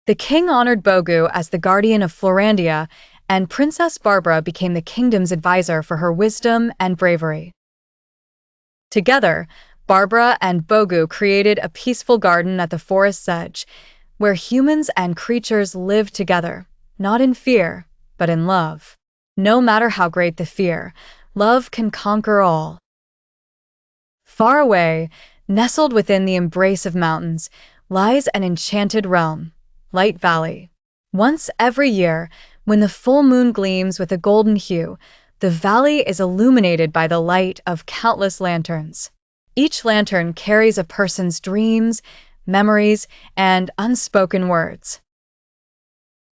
The king honored Bogu as the guardian of Florandia, and Princess Barbara became the kingdom's advisor for her wisdom and bravery. Together, Barbara and Bogu created a peaceful garden at the forest's edge, where humans and creatures lived together, not in fear, but in love. No matter how great the fear, love can conquer all. Far away, nestled within the embrace of mountains, lies an enchanted realm, Light Valley. Once every year, when the full moon gleams with a golden hue, the valley is illuminated by the light of countless lanterns. Each lantern carries a person's dreams, memories, and unspoken words.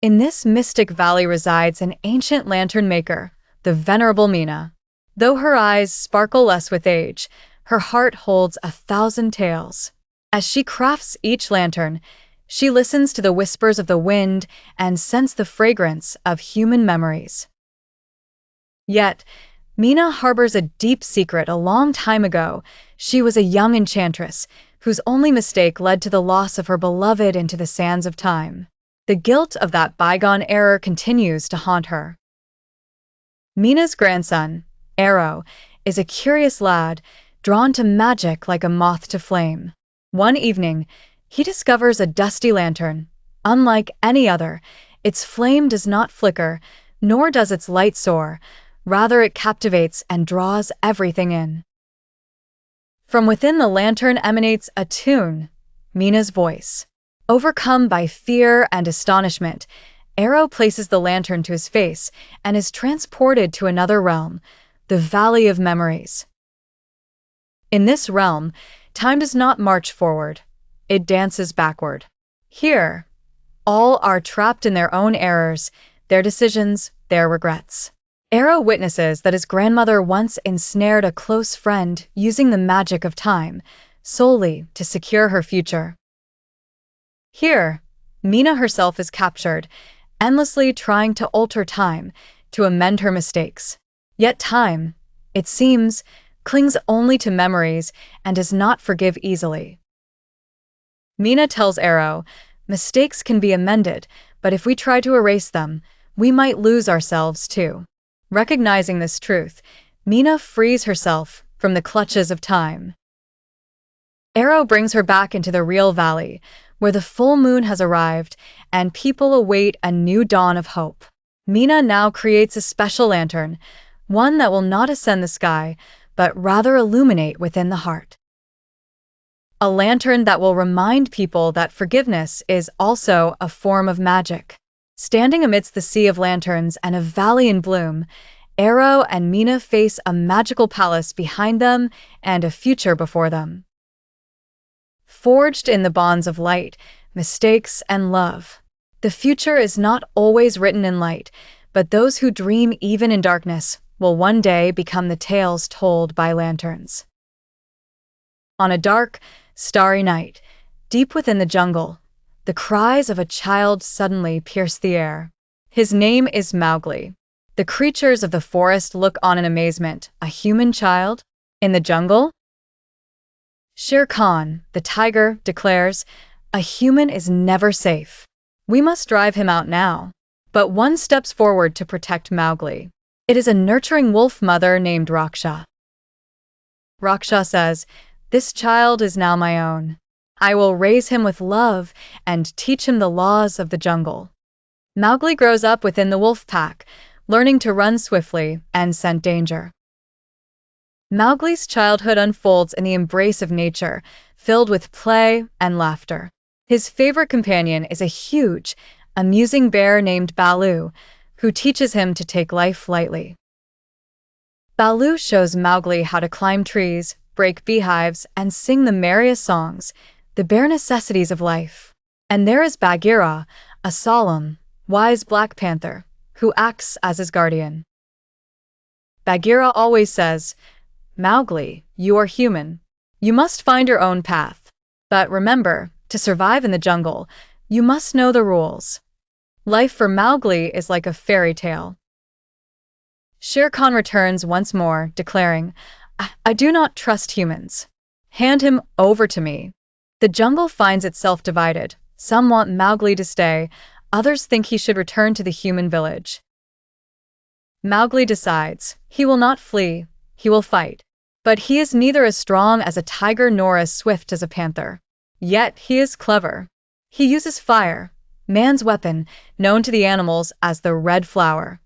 In this mystic valley resides an ancient lantern maker, the Venerable Mina. Though her eyes sparkle less with age, her heart holds 1,000 tales. As she crafts each lantern, she listens to the whispers of the wind and scents the fragrance of human memories. Yet, Mina harbors a deep secret. A long time ago, she was a young enchantress, whose only mistake led to the loss of her beloved into the sands of time. The guilt of that bygone error continues to haunt her. Mina's grandson, Arrow, is a curious lad, drawn to magic like a moth to flame. One evening, he discovers a dusty lantern. Unlike any other, its flame does not flicker, nor does its light soar. Rather, it captivates and draws everything in. From within the lantern emanates a tune, Mina's voice. Overcome by fear and astonishment, Arrow places the lantern to his face and is transported to another realm, the Valley of Memories. In this realm, time does not march forward. It dances backward. Here, all are trapped in their own errors, their decisions, their regrets. Arrow witnesses that his grandmother once ensnared a close friend using the magic of time, solely to secure her future. Here, Mina herself is captured, endlessly trying to alter time, to amend her mistakes. Yet time, it seems, clings only to memories and does not forgive easily. Mina tells Arrow, mistakes can be amended, but if we try to erase them, we might lose ourselves too. Recognizing this truth, Mina frees herself from the clutches of time. Arrow brings her back into the real valley, where the full moon has arrived and people await a new dawn of hope. Mina now creates a special lantern, one that will not ascend the sky, but rather illuminate within the heart. A lantern that will remind people that forgiveness is also a form of magic. Standing amidst the sea of lanterns and a valley in bloom, Arrow and Mina face a magical palace behind them and a future before them. Forged in the bonds of light, mistakes, and love, the future is not always written in light, but those who dream even in darkness will one day become the tales told by lanterns. On a dark, starry night, deep within the jungle, the cries of a child suddenly pierce the air. His name is Mowgli. The creatures of the forest look on in amazement. A human child? In the jungle? Shere Khan, the tiger, declares, "A human is never safe. We must drive him out now." But one steps forward to protect Mowgli. It is a nurturing wolf mother named Raksha. Raksha says, "This child is now my own. I will raise him with love and teach him the laws of the jungle." Mowgli grows up within the wolf pack, learning to run swiftly and scent danger. Mowgli's childhood unfolds in the embrace of nature, filled with play and laughter. His favorite companion is a huge, amusing bear named Baloo, who teaches him to take life lightly. Baloo shows Mowgli how to climb trees, break beehives, and sing the merriest songs, the bare necessities of life. And there is Bagheera, a solemn, wise Black Panther, who acts as his guardian. Bagheera always says, "Mowgli, you are human. You must find your own path. But remember, to survive in the jungle, you must know the rules." Life for Mowgli is like a fairy tale. Shere Khan returns once more, declaring, I do not trust humans. Hand him over to me." The jungle finds itself divided. Some want Mowgli to stay, others think he should return to the human village. Mowgli decides he will not flee, he will fight. But he is neither as strong as a tiger nor as swift as a panther. Yet he is clever. He uses fire, man's weapon, known to the animals as the Red Flower.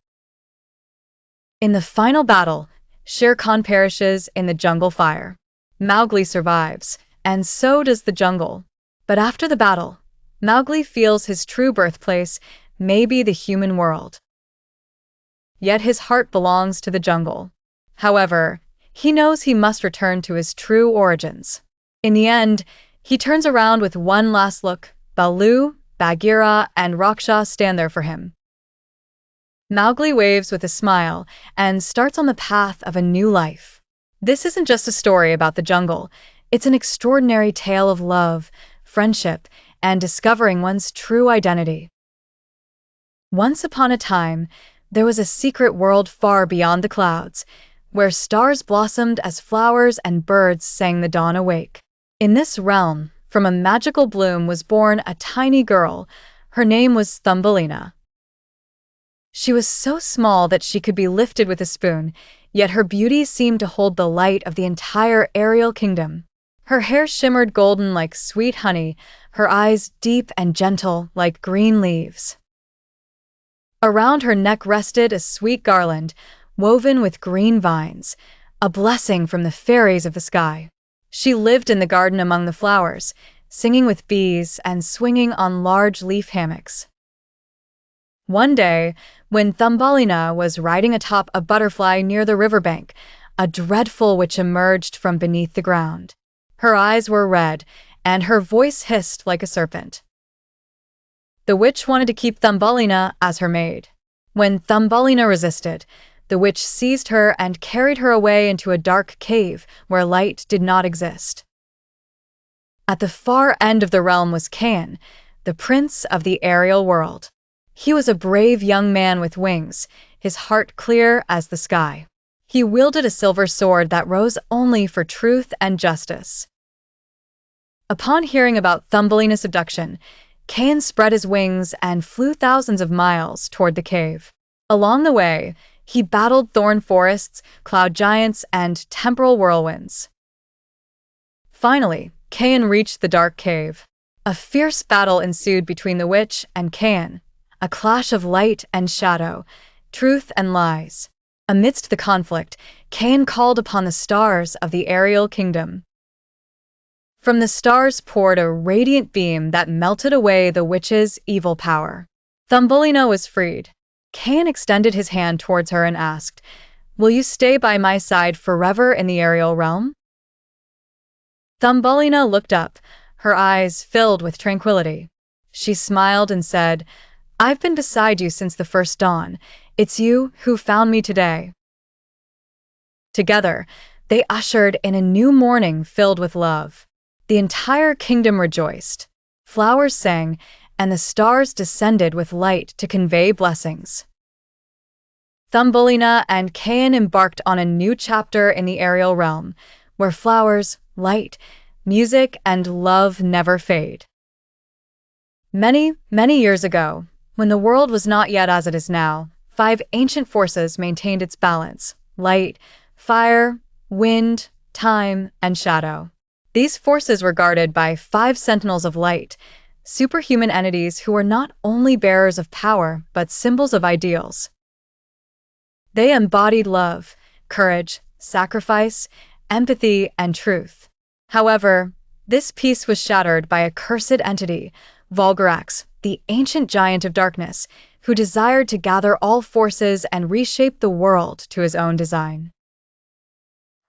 In the final battle, Shere Khan perishes in the jungle fire. Mowgli survives, and so does the jungle. But after the battle, Mowgli feels his true birthplace may be the human world. Yet his heart belongs to the jungle. However, he knows he must return to his true origins. In the end, he turns around with one last look. Baloo, Bagheera, and Raksha stand there for him. Mowgli waves with a smile and starts on the path of a new life. This isn't just a story about the jungle. It's an extraordinary tale of love, friendship, and discovering one's true identity. Once upon a time, there was a secret world far beyond the clouds, where stars blossomed as flowers and birds sang the dawn awake. In this realm, from a magical bloom was born a tiny girl. Her name was Thumbelina. She was so small that she could be lifted with a spoon, yet her beauty seemed to hold the light of the entire aerial kingdom. Her hair shimmered golden like sweet honey, her eyes deep and gentle like green leaves. Around her neck rested a sweet garland, woven with green vines, a blessing from the fairies of the sky. She lived in the garden among the flowers, singing with bees and swinging on large leaf hammocks. One day, when Thumbelina was riding atop a butterfly near the riverbank, a dreadful witch emerged from beneath the ground. Her eyes were red, and her voice hissed like a serpent. The witch wanted to keep Thumbelina as her maid. When Thumbelina resisted, the witch seized her and carried her away into a dark cave where light did not exist. At the far end of the realm was Kan, the prince of the aerial world. He was a brave young man with wings, his heart clear as the sky. He wielded a silver sword that rose only for truth and justice. Upon hearing about Thumbelina's abduction, Kan spread his wings and flew thousands of miles toward the cave. Along the way, he battled thorn forests, cloud giants, and temporal whirlwinds. Finally, Kan reached the dark cave. A fierce battle ensued between the witch and Kan, a clash of light and shadow, truth and lies. Amidst the conflict, Kan called upon the stars of the aerial kingdom. From the stars poured a radiant beam that melted away the witch's evil power. Thumbelina was freed. Kan extended his hand towards her and asked, "Will you stay by my side forever in the aerial realm?" Thumbelina looked up, her eyes filled with tranquility. She smiled and said, "I've been beside you since the first dawn. It's you who found me today." Together, they ushered in a new morning filled with love. The entire kingdom rejoiced. Flowers sang, and the stars descended with light to convey blessings. Thumbelina and Cain embarked on a new chapter in the aerial realm, where flowers, light, music, and love never fade. Many, many years ago, when the world was not yet as it is now, 5 ancient forces maintained its balance: light, fire, wind, time, and shadow. These forces were guarded by 5 sentinels of light, superhuman entities who were not only bearers of power, but symbols of ideals. They embodied love, courage, sacrifice, empathy, and truth. However, this peace was shattered by a cursed entity, Volgarax, the ancient giant of darkness, who desired to gather all forces and reshape the world to his own design.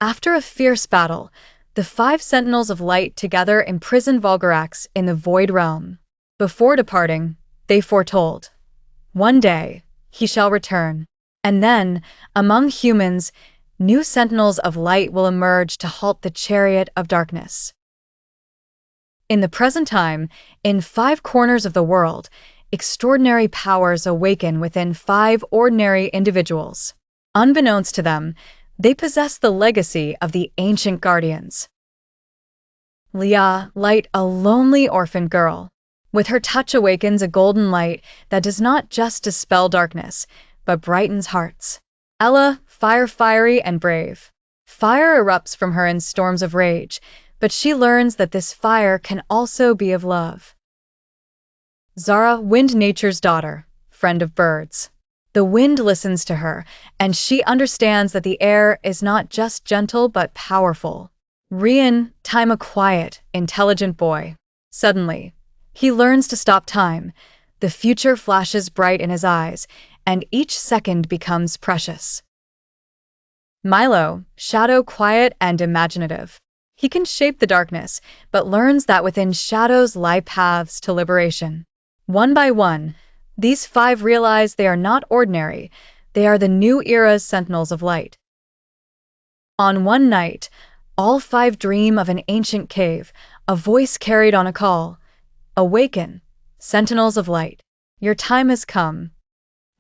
After a fierce battle, the 5 sentinels of light together imprisoned Volgarax in the void realm. Before departing, they foretold, "One day, he shall return, and then, among humans, new sentinels of light will emerge to halt the chariot of darkness." In the present time, in 5 corners of the world, extraordinary powers awaken within 5 ordinary individuals. Unbeknownst to them, they possess the legacy of the ancient guardians. Leah, Light, a lonely orphan girl. With her touch awakens a golden light that does not just dispel darkness, but brightens hearts. Ella, Fire, fiery and brave. Fire erupts from her in storms of rage, but she learns that this fire can also be of love. Zara, Wind, nature's daughter, friend of birds. The wind listens to her, and she understands that the air is not just gentle but powerful. Rian, Time, a quiet, intelligent boy. Suddenly, he learns to stop time. The future flashes bright in his eyes, and each second becomes precious. Milo, Shadow, quiet and imaginative. He can shape the darkness, but learns that within shadows lie paths to liberation. One by one, these 5 realize they are not ordinary, they are the new era's sentinels of light. On one night, all 5 dream of an ancient cave, a voice carried on a call. "Awaken, sentinels of light, your time has come."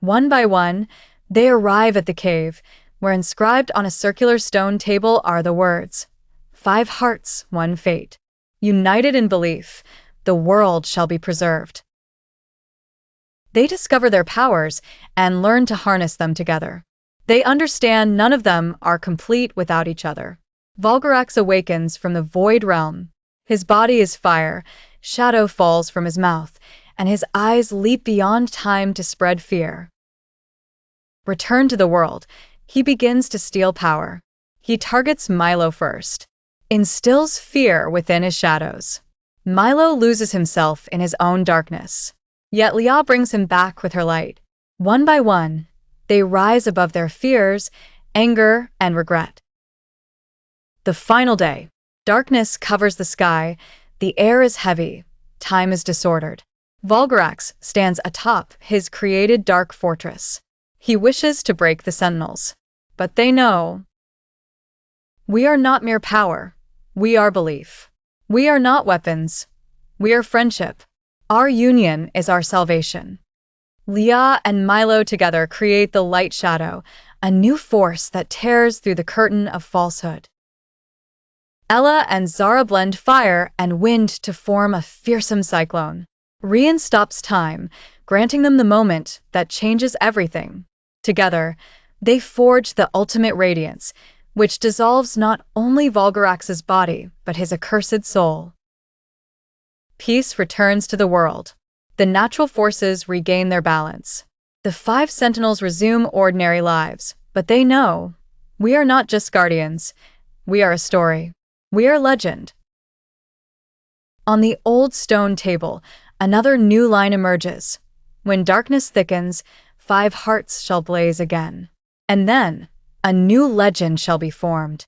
One by one, they arrive at the cave, where inscribed on a circular stone table are the words, "5 hearts, one fate. United in belief, the world shall be preserved." They discover their powers and learn to harness them together. They understand none of them are complete without each other. Volgarax awakens from the void realm. His body is fire, shadow falls from his mouth, and his eyes leap beyond time to spread fear. Returned to the world, he begins to steal power. He targets Milo first, instills fear within his shadows. Milo loses himself in his own darkness. Yet Leah brings him back with her light. One by one, they rise above their fears, anger, and regret. The final day. Darkness covers the sky, the air is heavy, time is disordered. Volgarax stands atop his created dark fortress. He wishes to break the sentinels, but they know. We are not mere power, we are belief. We are not weapons, we are friendship. Our union is our salvation. Leah and Milo together create the light shadow, a new force that tears through the curtain of falsehood. Ella and Zara blend fire and wind to form a fearsome cyclone. Rian stops time, granting them the moment that changes everything. Together, they forge the ultimate radiance, which dissolves not only Volgarax's body, but his accursed soul. Peace returns to the world. The natural forces regain their balance. The 5 sentinels resume ordinary lives, but they know, we are not just guardians, we are a story. We are legend. On the old stone table, another new line emerges. When darkness thickens, 5 hearts shall blaze again. And then, a new legend shall be formed.